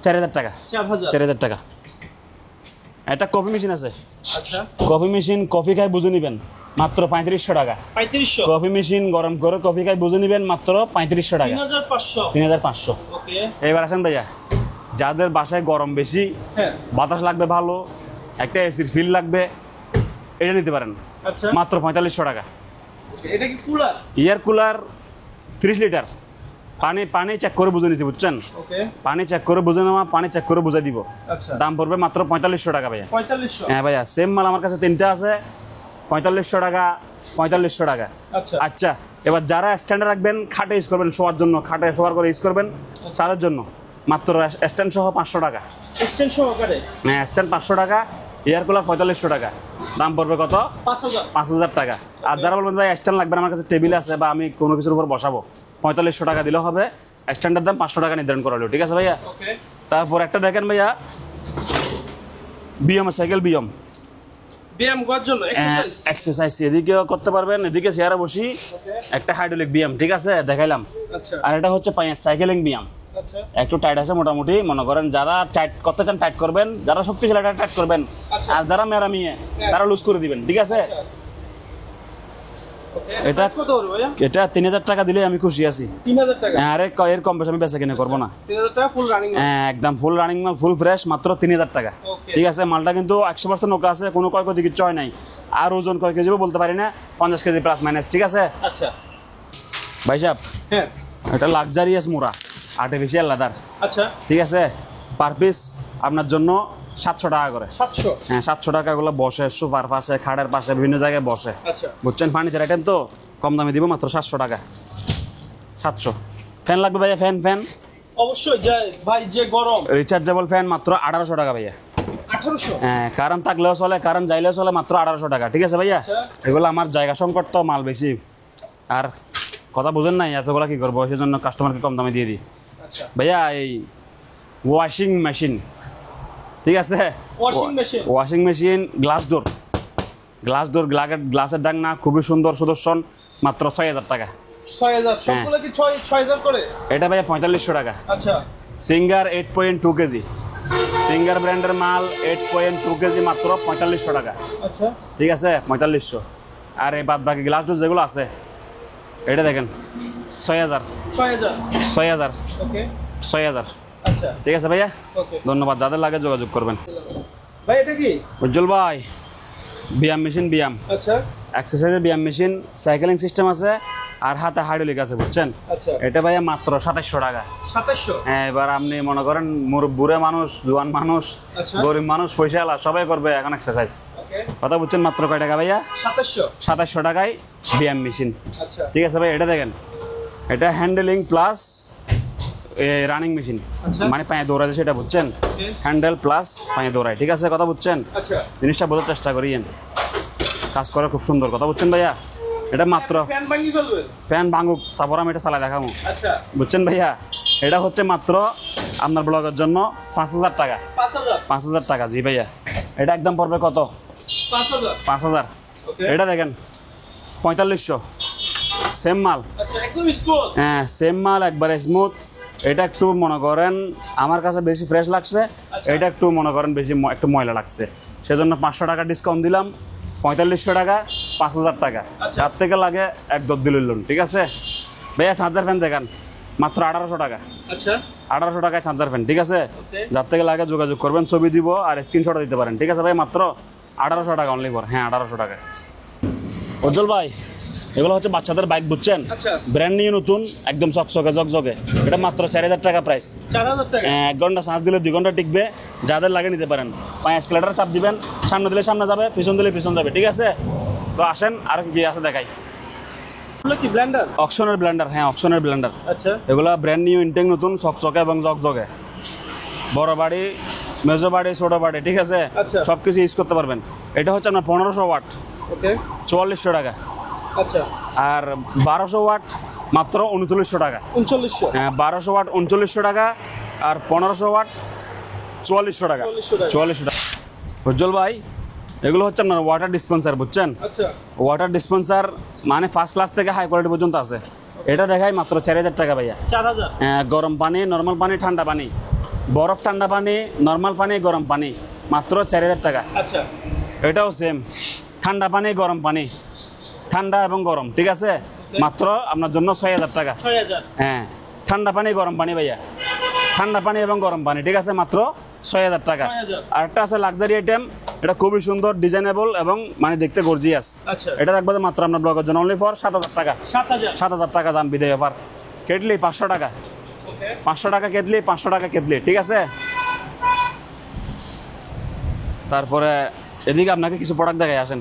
4000 টাকা। 4000। 4000 টাকা। একটা কফি মেশিন আছে, আচ্ছা, কফি মেশিন, কফি খাই বুঝে নিবেন, মাত্র 3500 টাকা। 3500। কফি মেশিন গরম করে কফি খাই বুঝে নিবেন, মাত্র 3500 টাকা। 3500। 3500। ওকে, এবার আসেন ভাইয়া, যাদের বাসায় গরম বেশি, হ্যাঁ, বাতাস লাগবে ভালো, একটা এসির ফিল লাগবে, এটা নিতে পারেন, আচ্ছা, মাত্র 4500 টাকা। এটা কি কুলার? এয়ার কুলার 30 লিটার, পানি চেক করে বুঝে নিছি, বুঝছেন? ওকে, পানি চেক করে বুঝে নেওয়া, পানি চেক করে বুঝে দিব। আচ্ছা, দাম পড়বে মাত্র 4500 টাকা ভাইয়া। 4500। হ্যাঁ ভাইয়া, সেম মাল আমার কাছে 3টা আছে, 4500 টাকা, 4500 টাকা। আচ্ছা, আচ্ছা, এবার যারা স্ট্যান্ডে রাখবেন, খাটে ইউজ করবেন, শোয়ার জন্য, খাটে শোয়ার করে ইউজ করবেন, তাদের জন্য মাত্র স্ট্যান্ড সহ 500 টাকা। এক্সটেনশন সহকারে হ্যাঁ, স্ট্যান্ড 500 টাকা, এয়ার কুলার 4500 টাকা। দাম পড়বে কত? 5000। 5000 টাকা। আর যারা বলবেন ভাই স্ট্যান্ড লাগবে না, আমার কাছে টেবিল আছে বা আমি কোনো কিছুর উপর বসাবো, 4500 টাকা দিলেও হবে। স্ট্যান্ডের দাম 500 টাকা নির্ধারণ করা হলো, ঠিক আছে ভাইয়া? ওকে, তারপর একটা দেখেন ভাইয়া, বিএম সাইকেল, বিএম ব্যায়াম করার জন্য এক্সারসাইজ। এক্সারসাইজ এদিকেও করতে পারবেন, এদিকে চেয়ারে বসি, ওকে, একটা হাইড্রোলিক ব্যায়াম, ঠিক আছে, দেখাইলাম। আচ্ছা, আর এটা হচ্ছে পায়ের সাইকেলিং ব্যায়াম, আচ্ছা, একটু টাইট আছে মোটামুটি, মনে করেন যারা টাইট করতে চান টাইট করবেন, যারা শক্তিশালী টাইট করবেন, আচ্ছা। আর যারা মেরামিয়ে তারা লুজ করে দিবেন, ঠিক আছে? ওকে, এটা- এটা কত করে ভাইয়া? এটা 3000 টাকা দিলে আমি খুশি আছি। 3000 টাকা। আরে এর কম বেশি আমি বেচা কিনে করবো না। 3000 টাকা ফুল রানিং। একদম ফুল রানিং মাল, ফুল ফ্রেশ, মাত্র 3000 টাকা। ওকে, ঠিক আছে, মালটা কিন্তু 100% নৌকা আছে, কোনো ক্ষয়ক্ষতি কিচ্ছু হয় নাই। আর ওজন কয় কেজি বলতে পারি না, 50 কেজি প্লাস মাইনাস, ঠিক আছে আচ্ছা, ভাই সাহেব? হ্যাঁ, এটা লাক্সারিয়াস মোড়া, আর্টিফিশিয়াল লেদার, আচ্ছা, ঠিক আছে? পার পিস আপনার জন্য 700 টাকা করে। 700। হ্যাঁ, 700 টাকা গুলো বসে সোফার পাশে, খাটের পাশে, বিভিন্ন জায়গায় বসে, আচ্ছা, বুঝছেন? ফার্নিচার আইটেম তো কম দামে দিব, মাত্র 700 টাকা। 700। ফ্যান লাগবে ভাইয়া? ফ্যান অবশ্যই যায় ভাই, যে গরম। রিচার্জেবল ফ্যান মাত্র 1800 টাকা ভাইয়া। 1800। হ্যাঁ, কারেন্ট থাকলেও চলে, কারেন্ট যাইলেও চলে, মাত্র 1800 টাকা, ঠিক আছে ভাইয়া? আচ্ছা। এগুলো আমার জায়গা সংকট তো, মাল বেশি, আর কথা বুঝেন নাই, এতগুলা কি করবো, সেই জন্য কাস্টমারকে কম দামে দিয়ে দিই। আচ্ছা, ভাইয়া এই ওয়াশিং মেশিন, ঠিক আছে? Washing machine, washing machine, glass door, গ্লাসের ডাকনা খুবই সুন্দর সুদর্শন, মাত্র 6000 টাকা। 6000 সবগুলো কি 6000 করে? এটা ভাইয়া 4500 টাকা। আচ্ছা সিঙ্গার 8.2 কেজি, সিঙ্গার ব্র্যান্ডের মাল 8.2 কেজি, মাত্র 4500 টাকা। আচ্ছা ঠিক আছে, 4500। আর এই বাদ বাকি গ্লাস ডোর যেগুলো আছে এটা দেখেন 6000, 6000 ওকে 6000। আচ্ছা ঠিক আছে ভাইয়া, ওকে ধন্যবাদ। যাদের লাগে যোগাযোগ করবেন। ভাই এটা কি? উজ্জ্বল ভাই, ব্যায়াম মেশিন, ব্যায়াম আচ্ছা এক্সারসাইজের ব্যায়াম মেশিন, সাইকেলিং সিস্টেম আছে আর হাতে হাইড্রোলিক আছে, বুঝছেন? আচ্ছা এটা ভাইয়া মাত্র 2700 টাকা। 2700 হ্যাঁ, এবার আপনি মনে করেন বুড়ে মানুষ, জোয়ান মানুষ, আচ্ছা গরিব মানুষ, পয়সাওয়ালা সবাই করবে এখন এক্সারসাইজ। ওকে কথা বুঝছেন? মাত্র কয় টাকা ভাইয়া? 2700 টাকায় ব্যায়াম মেশিন। আচ্ছা ঠিক আছে ভাই, এটা দেখেন, এটা হ্যান্ডেলিং প্লাস রানিং মেশিন, আচ্ছা। মানে পায়ে দৌড়ায় সেটা, বুঝছেন? ওকে হ্যান্ডেল প্লাস পায়ে দৌড়ায়। ঠিক আছে, কথা বুঝছেন? আচ্ছা জিনিসটা বোঝার চেষ্টা করিয়েন, কাজ করে খুব সুন্দর। কথা বুঝছেন ভাইয়া? এটা মাত্র ফ্যান ভাঙি ফেলবে? ফ্যান ভাঙুক, তারপর আমি এটা চালাই দেখাবো, আচ্ছা বুঝছেন ভাইয়া? এটা হচ্ছে মাত্র আপনার ব্লগের জন্য 5000 টাকা। 5000 5000 টাকা, জি ভাইয়া। এটা একদম পড়বে কত? 5000 5000। ওকে এটা দেখেন 4500, সেম মাল। আচ্ছা একদম স্মুথ। হ্যাঁ, সেম মাল, একবারে স্মুথ। এটা একটু মনে করেন আমার কাছে বেশি ফ্রেশ লাগছে, আচ্ছা। এটা একটু মনে করেন বেশি একটু ময়লা লাগছে, সেজন্য 500 টাকা ডিসকাউন্ট দিলাম। 4500 টাকা, 5000 টাকা। আচ্ছা। যার থেকে লাগে এক দর দিল, ঠিক আছে ভাইয়া? চার্জার ফ্যান দেখেন মাত্র 1800 টাকা। আচ্ছা 1800 টাকায় চার্জার ফ্যান, ঠিক আছে? ওকে যার থেকে লাগে যোগাযোগ করবেন, ছবি দিব আর স্ক্রিনশট দিতে পারেন। ঠিক আছে ভাই, মাত্র 1800 টাকা অনলি ফর। হ্যাঁ, 1800 টাকা। উজ্জ্বল ভাই, এগুলো হচ্ছে বাচ্চাদের বাইক, বুঝছেন? আচ্ছা ব্র্যান্ড নিউ, নতুন, একদম চকচকে ঝকঝকে। এটা মাত্র 4000 টাকা প্রাইস। 4000 টাকা 1 ঘন্টা চার্জ দিলে 2 ঘন্টা টিকবে। যাদের লাগে নিতে পারেন। পায়ে এসকেলেটার চাপ দিবেন, সামনে দিলে সামনে যাবে, পিছন দিলে পিছন যাবে। ঠিক আছে, তো আসেন আর কি আছে দেখাই। এগুলো কি ব্লেন্ডার? অকশনের ব্লেন্ডার, হ্যাঁ অকশনের ব্লেন্ডার। আচ্ছা এগুলো ব্র্যান্ড নিউ, ইনটেক নতুন, চকচকে এবং ঝকঝকে। বড় বাড়ি, মেজো বাড়ি, ছোট বাড়ি, ঠিক আছে, আচ্ছা। সবকিছু ইউজ করতে পারবেন। এটা হচ্ছে আপনার 1500 ওয়াট, ওকে 4400 টাকা। আচ্ছা আর 1200 ওয়াট মাত্র 3900 টাকা। 3900 হ্যাঁ, 1200 ওয়াট 3900 টাকা, আর 1500 ওয়াট 4400 টাকা। 4400 টাকা। উজ্জ্বল ভাই, এগুলো হচ্ছে আপনার ওয়াটার ডিসপেন্সার, বুঝছেন? আচ্ছা ওয়াটার ডিসপেন্সার মানে ফার্স্ট ক্লাস থেকে হাই কোয়ালিটি পর্যন্ত আছে। এটা দেখাই মাত্র 4000 টাকা ভাইয়া। 4000 গরম পানি, নর্মাল পানি, ঠান্ডা পানি, বরফ ঠান্ডা পানি, নর্মাল পানি, গরম পানি, মাত্র 4000 টাকা। আচ্ছা এটাও সেম, ঠান্ডা পানি, গরম পানি, ঠান্ডা এবং গরম, ঠিক আছে, মাত্র আপনার জন্য 6000 টাকা। 6000 হ্যাঁ, ঠান্ডা পানি, গরম পানি ভাইয়া, ঠান্ডা পানি এবং গরম পানি, ঠিক আছে, মাত্র 6000 টাকা। 6000 আর একটা আছে লাক্সারি আইটেম, এটা খুবই সুন্দর, ডিজাইনেবল এবং মানে দেখতে গর্জিয়াস। আচ্ছা এটা রাখবো মাত্র আপনার ব্লগের জন্য অনলি ফর 7000 টাকা। 7000 7000 টাকা যান বিদায় অফার। কেটলি 500 টাকা, ওকে 500 টাকা কেটলি, 500 টাকা কেটলি, ঠিক আছে। তারপরে এদিকে আপনাকে কিছু প্রোডাক্ট দেখাই, আসেন।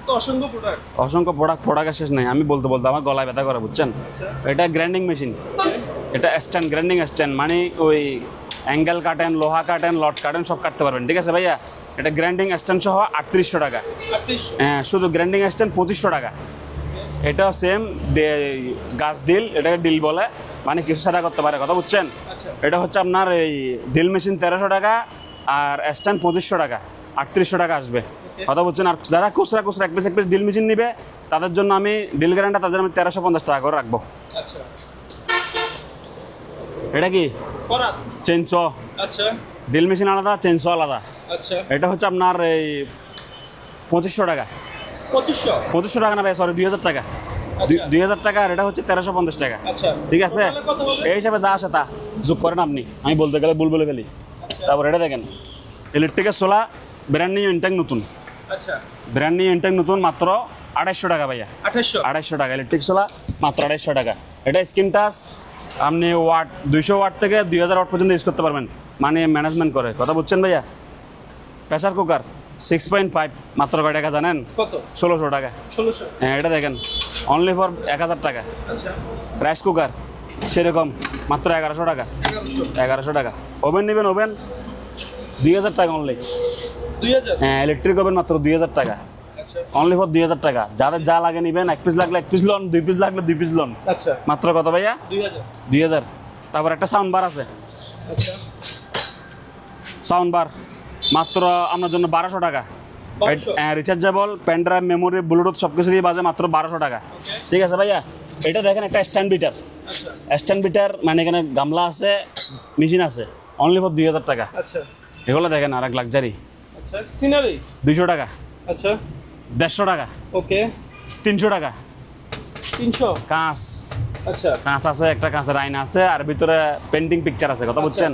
তো অসংখ্য প্রোডাক্ট। অসংখ্য প্রোডাক্টের শেষ নেই, আমি বলতে বলতে আমার গলায় ব্যথা করে, বুঝছেন? এটা গ্রাইন্ডিং মেশিন, এটা স্ট্যান্ড, গ্রাইন্ডিং স্ট্যান্ড, মানে ওই অ্যাঙ্গেল কাটেন, লোহা কাটেন, লট কাটেন, সব কাটতে পারবেন, ঠিক আছে ভাইয়া? এটা গ্রাইন্ডিং স্ট্যান্ড সহ 3800 টাকা। 3800 হ্যাঁ, শুধু গ্রাইন্ডিং স্ট্যান্ড 2500 টাকা। এটাও সেম গাছ ডিল, এটাকে ডিল বলে, মানে কিছু সাদা করতে পারে, কথা বুঝছেন? আচ্ছা এটা হচ্ছে আপনার এই ডিল মেশিন 1300 টাকা, আর স্ট্যান্ড 2500 টাকা, 3800 টাকা আসবে, কথা বুঝছেন? আর যারা খুচরা এক পিস ডিল মেশিন নিবে তাদের জন্য আমি ডিল গ্যারান্টি তাদের আমি 1350 টাকা করে রাখবো। আচ্ছা এটা কি করাত? চেনস, আচ্ছা ডিল মেশিন আলাদা, চেনস আলাদা। আচ্ছা এটা হচ্ছে আপনার এই 2500 টাকা। 2500 টাকা না ভাই, সরি 2000 টাকা। আচ্ছা 2000 টাকা, আর এটা হচ্ছে 1350 টাকা। আচ্ছা ঠিক আছে, তাহলে কত হবে? এই হিসাবে যা আসে তা যোগ করেন আপনি, আমি বলতে গেলে ভুল বলে ফেলি। আচ্ছা তারপর এটা দেখেন, ইলেকট্রিকের সোলা, ব্র্যান্ড নিউ ইনটেক নতুন, আচ্ছা ব্র্যান্ড নিউ ইনটেক নতুন, মাত্র 2800 টাকা ভাইয়া। 2800 2800 টাকা ইলেকট্রিক সোলা, মাত্র 2800 টাকা। এটা স্ক্রিন টাচ, আপনি ওয়াট 200 ওয়াট থেকে 2000 ওয়াট পর্যন্ত ইউজ করতে পারবেন, মানে ম্যানেজমেন্ট করে, কথা বুঝছেন ভাইয়া? প্রেসার কুকার 6.5, মাত্র কয় টাকা জানেন? কত? 1600 টাকা। 1600 হ্যাঁ, এটা দেখেন অনলি ফর 1000 টাকা। আচ্ছা রাইস কুকার সেরকম, মাত্র 1100 টাকা। 1100 টাকা। ওভেন নেবেন, ওভেন 2000 টাকা অনলি। 2000 হ্যাঁ, ইলেকট্রিক ওভেন মাত্র 2000 টাকা, আচ্ছা অনলি ফর 2000 টাকা। যাদের যা লাগে নেবেন, 1 পিস লাগলে 1 পিস লোন, 2 পিস লাগলে 2 পিস লোন, আচ্ছা মাত্র কত ভাইয়া? 2000 2000। তারপর একটা সাউন্ড বার আছে, আচ্ছা সাউন্ড বার মাত্র আপনার জন্য 1200 টাকা। 1200? Rechargeable pen drive, memory, bluetooth সব কিছু দিয়ে বাজে মাত্র 1200 টাকা। ঠিক আছে ভাইয়া, এটা দেখেন একটা স্ট্যান্ড বিটার। আচ্ছা স্ট্যান্ড বিটার মানে এখানে গামলা আছে, মেশিন আছে, অনলি ফর 2000 টাকা। আচ্ছা এগুলো দেখেন আর এক লাক্সারি, আচ্ছা সিনারি 200 টাকা, আচ্ছা 150 টাকা, ওকে 300 টাকা। 300 কাঁচ, আচ্ছা কাঁচ আছে, একটা কাঁচের আয়না আছে, আর ভিতরে পেন্টিং পিকচার আছে, কথা বুঝছেন?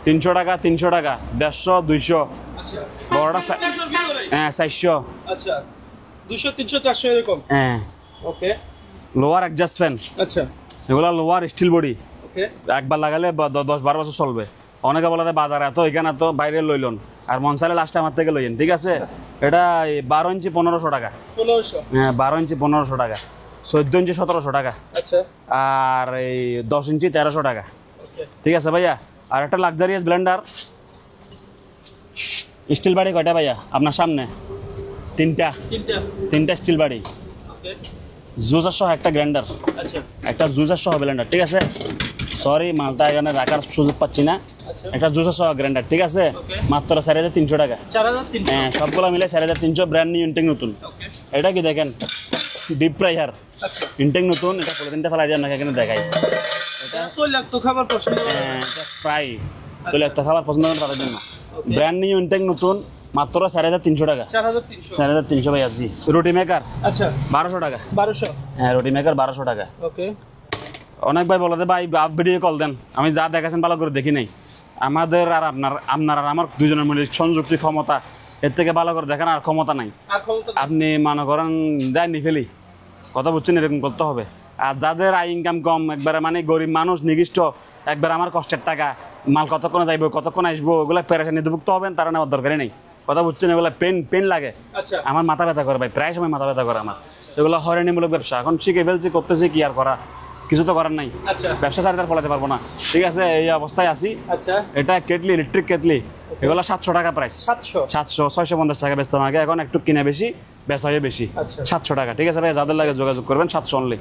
300 টাকা, 300 টাকা, 150, 200, আচ্ছা বড়টা 300 এর ভিতরে 400। আচ্ছা 200 300 400 এরকম হ্যাঁ, ওকে লোয়ার অ্যাডজাস্ট ফ্যান, আচ্ছা এগুলো লোয়ার স্টিল বডি, ওকে একবার লাগালে 10-12 বছর চলবে। অনেকে বলে যে বাজার এত, এখানে এত, বাইরে লইলন, আর মন চাইলে লাস্টে আমার থেকে লইয়েন। ঠিক আছে, এটা 12 ইঞ্চি 1500 টাকা। 1500 হ্যাঁ, 12 ইঞ্চি 1500 টাকা, 14 ইঞ্চি 1700 টাকা, আচ্ছা আর এই 10 ইঞ্চি 1300 টাকা। ওকে ঠিক আছে ভাইয়া, আর একটা লাক্সারিয়াস ব্লেন্ডার স্টিল বাড়ি কয়টা ভাইয়া আপনার সামনে? তিনটা স্টিল বাড়ি, ওকে জুসার সহ একটা গ্রাইন্ডার, আচ্ছা একটা জুসার সহ ব্লেন্ডার। ঠিক আছে, সরি মালটা এখানে রাখার সুযোগ পাচ্ছি না। আচ্ছা একটা জুসার সহ গ্রাইন্ডার, ঠিক আছে, Okay. মাত্র 4300 টাকা। 4300 হ্যাঁ, সবগুলো মিলে 4300, ব্র্যান্ড নিউ ইনটেক নতুন। ওকে এটা কি দেখেন, ডিপ ফ্রাইয়ার আচ্ছা ইনটেক নতুন, এটা পলিথিনটা ফেলাই দিয়ে আপনাকে এখানে দেখাই। এটা তো লাগতো খাবার পছন্দ করে না। এটা ফ্রাই তাহলে একটা খাবার পছন্দ করেন তাদের জন্য, Okay. ব্র্যান্ড নিউ ইনটেক নতুন, মাত্র 4300 টাকা। 4300 4300 ভাই আছি। রুটি মেকার আচ্ছা 1200 টাকা। 1200 হ্যাঁ, রুটি মেকার 1200 টাকা। ওকে অনেক ভাই বলে ভাই আপ ভিডিও কল দেন, আমি যা দেখাচ্ছেন ভালো করে দেখি নাই। আমাদের আর আপনার আর আমার দুজনের মধ্যে সংযুক্তি ক্ষমতা, এর থেকে ভালো করে দেখেন আর ক্ষমতা নাই। আর ক্ষমতা আপনি মনে করেন দেয়নি ফেলি, কথা বুঝছেন, এরকম করতে হবে। আর যাদের আয় ইনকাম কম, একবারে মানে গরিব মানুষ নির্দিষ্ট, একবার আমার কষ্টের টাকা, মাল কতক্ষণে যাইবো, কতক্ষণ আসবো, ওগুলো পেরেশানি নির্ভুক্ত হবেন, তারা নেওয়ার দরকারই নেই, কথা বুঝছেন? এগুলো পেন লাগে, আচ্ছা আমার মাথা ব্যথা করে ভাই, প্রায় সময় মাথা ব্যথা করে আমার। এগুলো হয়রানিমূলক ব্যবসা, এখন শিখে ফেলছি, করতেছি, কি আর করা, কিছু তো করার নাই। আচ্ছা ব্যবসা চারিদার ফলাতে পারবো না। ঠিক আছে, এই অবস্থায় আছি। আচ্ছা এটা কেটলি, ইলেকট্রিক কেটলি, এগুলো 700 টাকা প্রাইস। 650 টাকা বেচতাম আগে, এখন একটু কিনে বেশি, বেচা হয়ে বেশি। আচ্ছা। 700 টাকা। ঠিক আছে ভাই, যাদের লাগে যোগাযোগ করবেন, 700 অনলি।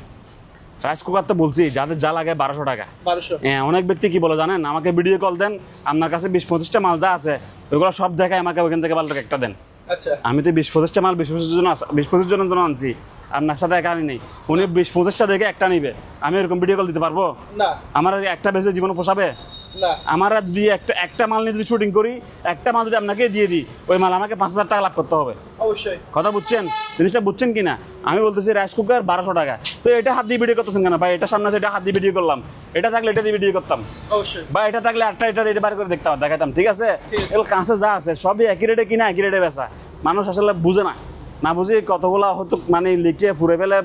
রাইস কুকার তো বলছি, যাদের যা লাগে 1200 টাকা। 1200 হ্যাঁ, অনেক ব্যক্তি কি বলে জানেন, আমাকে ভিডিও কল দেন, আপনার কাছে 20-25টা মাল যা আছে ওগুলো সব দেখায়, আমাকে ওইখান থেকে ভালো একটা দেন। আচ্ছা আমি তো 20-25টা মাল 20-25 জনের জন্য আনছি, আপনার সাথে একা আনি নেই। উনি 20-25টা দেখে একটা নিবে, আমি এরকম ভিডিও কল দিতে পারবো? না আমার একটা বেজে জীবনে পোষাবে? না আমার যদি একটা মাল নিয়ে যদি শুটিং করি, একটা মাল যদি আপনাকে দিয়ে দিই, ওই মাল আমাকে 5000 টাকা লাভ করতে হবে। অবশ্যই কথা বুঝছেন, জিনিসটা বুঝছেন কিনা? আমি বলতেছি রাইস কুকার 1200 টাকা, তো এটা হাত দিয়ে ভিডিও করতেছেন কেন ভাই? এটা সামনে আছে, এটা হাত দিয়ে ভিডিও করলাম, এটা থাকলে এটা দিয়ে ভিডিও করতাম, অবশ্যই বা এটা থাকলে এটা বার করে দেখাতাম। ঠিক আছে, ঠিক আছে। এগুলো কাঁচে যা আছে সবই একই রেটে কিনা, একই রেটে বেচা। মানুষ আসলে বুঝে না, না বুঝে কতগুলা হয়তো মানে লিখে ফুরে ফেলে,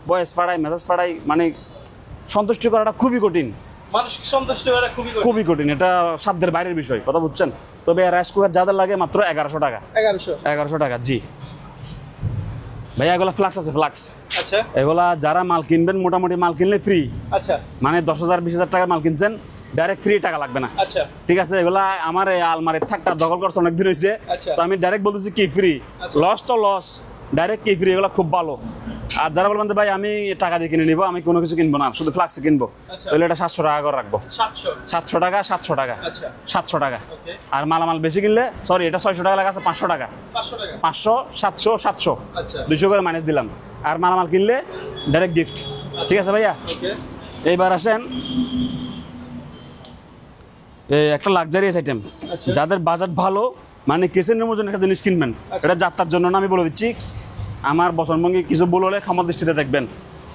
বয়স ফাড়াই, মেসেজ ফাড়াই, মানে সন্তুষ্টি করাটা খুবই কঠিন, মানসিক সন্তুষ্ট করা খুবই কঠিন। খুবই কঠিন, এটা সাধ্যের বাইরের বিষয়, কথা বুঝছেন? তবে রাইস কুকার যাদের লাগে মাত্র 1100 টাকা। 1100 টাকা, জি ভাইয়া। এগুলা ফ্লাক্স আছে, ফ্লাক্স। আচ্ছা এগুলা যারা মাল কিনবেন, মোটামুটি মাল কিনলে ফ্রি, আচ্ছা মানে 10,000-20,000 টাকার মাল কিনছেন, ডাইরেক্ট ফ্রি, টাকা লাগবে না। আচ্ছা ঠিক আছে, এগুলা আমার এই আলমারির থাকটা দখল করছে অনেক দিন হয়েছে, আচ্ছা। তো আমি ডাইরেক্ট বলতেছি কি ফ্রি, আচ্ছা। লস তো লস, ডাইরেক্ট কি ফ্রি, এগুলো খুব ভালো। আর যারা বলবেন যে ভাই আমি টাকা দিয়ে কিনে নিবো, আমি কোনো কিছু কিনবো না, শুধু ফ্লাক্সে কিনবো, আচ্ছা। তাহলে এটা 700 টাকা করে রাখবো। 700 টাকা, 700 টাকা, আচ্ছা 700 টাকা। ওকে আর মালামাল বেশি কিনলে, সরি, এটা 600 টাকা লাগা আছে, 500 টাকা, 500 টাকা 500, 700, 700, আচ্ছা 200 করে মাইনাস দিলাম। আর মালামাল কিনলে ডাইরেক্ট গিফট। ঠিক আছে ভাইয়া, ওকে এইবার আসেন এই একটা লাক্সারিয়াস আইটেম, আচ্ছা। যাদের বাজেট ভালো, মানে কিচেনের মধ্যে একটা জিনিস কিনবেন, আচ্ছা। এটা যাত্রার জন্য না, আমি বলে দিচ্ছি। আমার বচনভঙ্গি কিছু ভুল হলে ক্ষমা দৃষ্টিতে দেখবেন।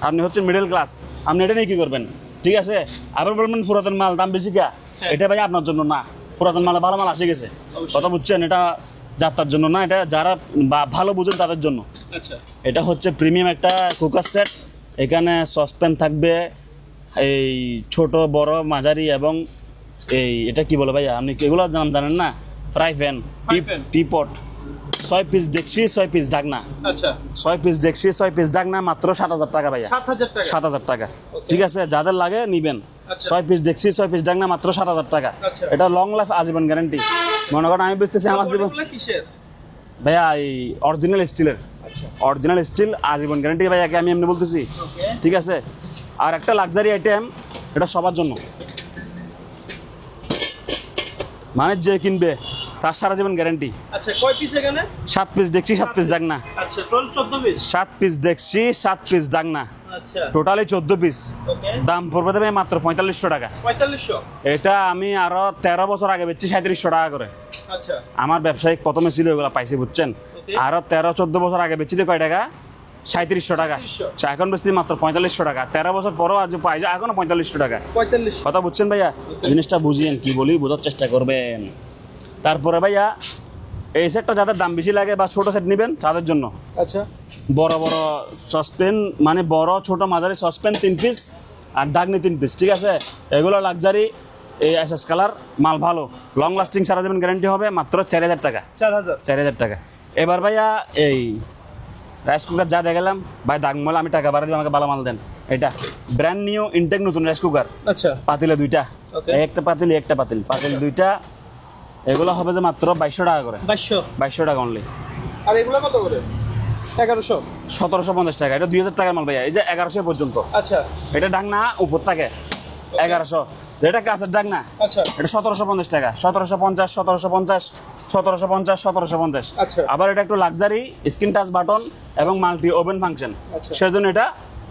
আপনি হচ্ছে মিডল ক্লাস, আপনি এটা নিয়ে কি করবেন? ঠিক আছে, আবার বলবেন পুরাতন মাল দাম বেশি কা, এটা ভাই আপনার জন্য না, পুরাতন মাল ভালো মাল আসে গেছে, কথা বুঝছেন? এটা যাত্রার জন্য না, এটা যারা ভালো বুঝেন তাদের জন্য। আচ্ছা এটা হচ্ছে প্রিমিয়াম একটা কুকার সেট, এখানে সসপ্যান থাকবে, এই ছোট বড় মাঝারি, এবং এই এটা কি বলে ভাইয়া, আপনি এগুলো জানেন না? ফ্রাই প্যান, টিপট, 6 পিস ডেকচি, 6 পিস ঢাকনা, আচ্ছা 6 পিস ডেকচি, 6 পিস ঢাকনা, মাত্র 7000 টাকা ভাইয়া। 7000 টাকা 7000 টাকা। ঠিক আছে, যাদের লাগে নিবেন। আচ্ছা। 6 পিস ডেকচি, 6 পিস ঢাকনা, মাত্র 7000 টাকা। আচ্ছা। এটা লং লাইফ, আজীবন গ্যারান্টি। মনে করেন আমি বুঝতেছি আমার জীবন এগুলো কিসের? ভাইয়া এই অরিজিনাল স্টিলের, আচ্ছা অরিজিনাল স্টিল, আজীবন গ্যারান্টি ভাইয়াকে আমি এমনি বলতেছি। ওকে ঠিক আছে, আর একটা লাক্সারি আইটেম, এটা সবার জন্য, মানে যে কিনবে তার সারা জীবন গ্যারান্টি। আচ্ছা কয় পিস এখানে? 7 পিস দেখছি 7 পিস ডাকনা। আচ্ছা টোটাল 14 পিস। 7 পিস দেখছি 7 পিস ডাকনা, আচ্ছা টোটালি 14 পিস। ওকে দাম পড়বে দেবে মাত্র 4500 টাকা। 4500। এটা আমি আরো 13 বছর আগে বেচছি 3700 টাকা করে। আচ্ছা আমার ব্যবসায়িক প্রথমে ছিল এগুলো পাইছি বুঝছেন। Okay. আরো 13-14 বছর আগে বেচছি কয় টাকা? 3700 টাকা। 3700 এখন বেচছি মাত্র 4500 টাকা। 13 বছর পরও আজ পাই যায় এখনো 4500 টাকা। 4500। কথা বুঝছেন ভাইয়া? জিনিসটা বুঝিয়েন, কি বলি বোঝার চেষ্টা করবেন। তারপরে ভাইয়া এই সেটটা যাদের দাম বেশি লাগে বা ছোট সেট নেবেন তাদের জন্য আচ্ছা বড় বড় সসপেন, মানে বড় ছোট মাঝারি সসপেন 3 পিস আর ডাগনি 3 পিস, ঠিক আছে? এগুলো লাক্সারি, এই এসএস কালার মাল, ভালো লং লাস্টিং, সারা জীবন গ্যারান্টি হবে, মাত্র 4000 টাকা। 4000 টাকা। এবার ভাইয়া এই রাইস কুকার যা দেখালাম ভাই, দাগ মাল আমি টাকা বাড়া দিব, আমাকে ভালো মাল দেন। এটা ব্র্যান্ড নিউ ইনটেক নতুন রাইস কুকার। আচ্ছা পাতিলে দুইটা, Okay. একটা পাতিল একটা পাতিল, পাতিল দুইটা। এগুলো হবে যে মাত্র 2200 টাকা করে। 2200 টাকা অনলি। আর এগুলো কত করে? 1100। 1750 টাকা। এটা 2000 টাকার মাল ভাইয়া, এই যে 1100 পর্যন্ত। আচ্ছা এটা ডাকনা উপর থাকে 1100, এটা কাছের ডাকনা। আচ্ছা এটা 1750 টাকা। 1750, 1750, 1750, 1750। আচ্ছা। আবার এটা একটু লাক্সারি, স্ক্রিন টাচ বাটন এবং মাল্টি ওভেন ফাংশন, আচ্ছা। সেজন্য এটা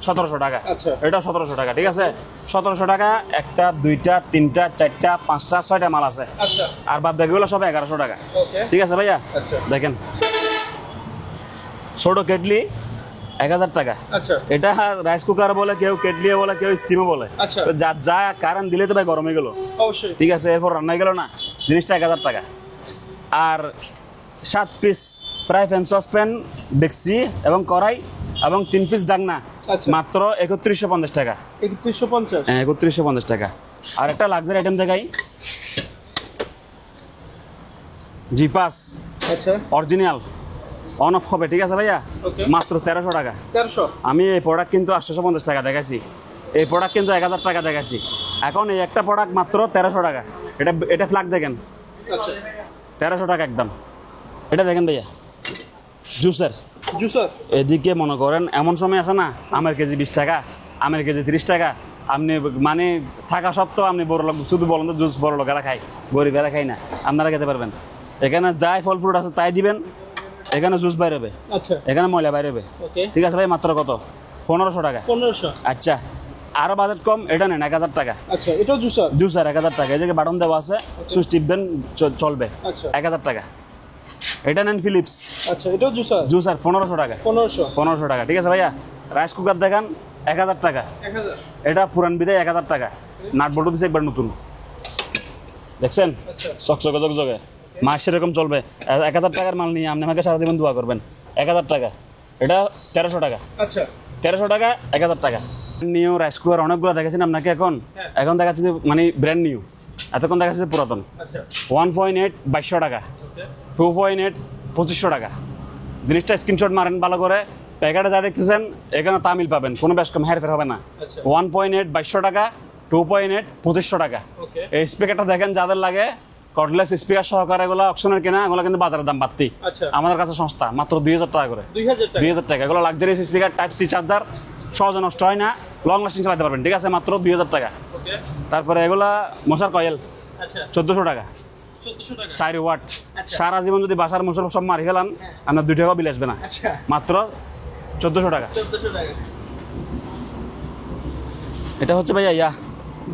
1700 টাকা। আচ্ছা। এটা 1700 টাকা, ঠিক আছে? 1700 টাকা। একটা, দুইটা, তিনটা, চারটা, পাঁচটা, 6টা মাল আছে। আচ্ছা আর বাদ বাকিগুলো সব 1100 টাকা। ওকে ঠিক আছে ভাইয়া? আচ্ছা দেখেন ছোট কেটলি 1000 টাকা। আচ্ছা এটা রাইস কুকার বলে, কেউ কেটলি বলে, কেউ স্টিমও বলে। আচ্ছা। তো যা যা কারেন্ট দিলে তো ভাই গরম হয়ে গেল, অবশ্যই। ঠিক আছে? এরপর রান্না হয়ে গেল না, জিনিসটা 1000 টাকা। আর 7 পিস ফ্রাই প্যান, সসপ্যান, ডেক্সি এবং কড়াই এবং 3 পিস ডাকনা, আচ্ছা। মাত্র 3150 টাকা। 3150। হ্যাঁ 3150 টাকা। আর একটা লাক্সারি আইটেম দেখাই, জিপাস আচ্ছা অরিজিনাল, অন অফ হবে, ঠিক আছে ভাইয়া? Okay. মাত্র 1300 টাকা। 1300। আমি এই প্রোডাক্ট কিন্তু 850 টাকা দেখাইছি, এই প্রোডাক্ট কিন্তু 1000 টাকা দেখাইছি। এখন এই একটা প্রোডাক্ট মাত্র 1300 টাকা। এটা এটা ফ্ল্যাগ দেখেন, আচ্ছা 1300 টাকা একদম। এটা দেখেন ভাইয়া জুসার। জুসার। এদিকে মনে করেন এমন সময় আছে না, আমের কেজি 20 টাকা, আমের কেজি 30 টাকা, আপনি মানে থাকা সত্ত্বেও আপনি বড় লোক, শুধু বলেন তো জুস বড় লোকেরা খায়, গরিবেরা খায় না, আপনারা খেতে পারবেন। এখানে যাই ফল ফ্রুট আছে তাই দিবেন, এখানে জুস বাইরে হবে, আচ্ছা এখানে ময়লা বাইরে হবে, ওকে ঠিক আছে ভাই? মাত্র কত? 1500 টাকা। 1500। আচ্ছা, আরো বাজেট কম, এটা নেন 1000 টাকা। আচ্ছা এটাও জুসার। জুসার 1000 টাকা, এই যে বাটন দেওয়া আছে, সুইচ টিপবেন চলবে, আচ্ছা 1000 টাকা। এটা নেন ফিলিপস, আচ্ছা এটাও জুসার। জুসার 1500 টাকা। 1500। 1500 টাকা, ঠিক আছে ভাইয়া? রাইস কুকার দেখান 1000 টাকা। 1000। এটা পুরান বিদায় 1000 টাকা। নাট বল্টু দিছে একবার নতুন, দেখছেন? আচ্ছা চকচকে চকচকে, মাস সেরকম চলবে। 1000 টাকার মাল নিয়ে আপনি আমাকে সারা জীবন দোয়া করবেন। 1000 টাকা। এটা 1300 টাকা। আচ্ছা 1300 টাকা, 1000 টাকা। নিউ রাইস কুকার অনেকগুলো দেখাচ্ছেন আপনাকে, এখন হ্যাঁ। এখন দেখাচ্ছে যে মানে ব্র্যান্ড নিউ, এতক্ষণ দেখাচ্ছে যে পুরাতন। আচ্ছা 1.8 2200 টাকা, ওকে 2.8 2500 টাকা। জিনিসটা স্ক্রিনশট মারেন ভালো করে, প্যাকেটে যা দেখতেছেন এখানে তামিল পাবেন, কোনো বেশ কম হেরফের হবে না। আচ্ছা 1.8 2200 টাকা, 2.8 2500 টাকা। ওকে এই স্পিকারটা দেখেন যাদের লাগে, কর্ডলেস স্পিকার সহকারে, এগুলো অপশনের কেনা, এগুলো কিন্তু বাজারের দাম বাড়তি। আচ্ছা আমাদের কাছে সস্তা, মাত্র 2000 টাকা করে। 2000 টাকা। 2000 টাকা। এগুলো luxurious speaker, type C charger, সহজে নষ্ট হয় না, লং লাস্টিং চালাতে পারবেন, ঠিক আছে? মাত্র 2000 টাকা। ওকে তারপরে এগুলা মশার কয়েল আচ্ছা 1400 টাকা, 1400 টাকা। 4 ওয়াট। আচ্ছা। সারা জীবন যদি বাসার মশার সব মারি ফেলান, আপনার 2 টাকাও বিল আসবে না, আচ্ছা মাত্র 1400 টাকা। 1400 টাকা। এটা হচ্ছে ভাইয়া ইয়া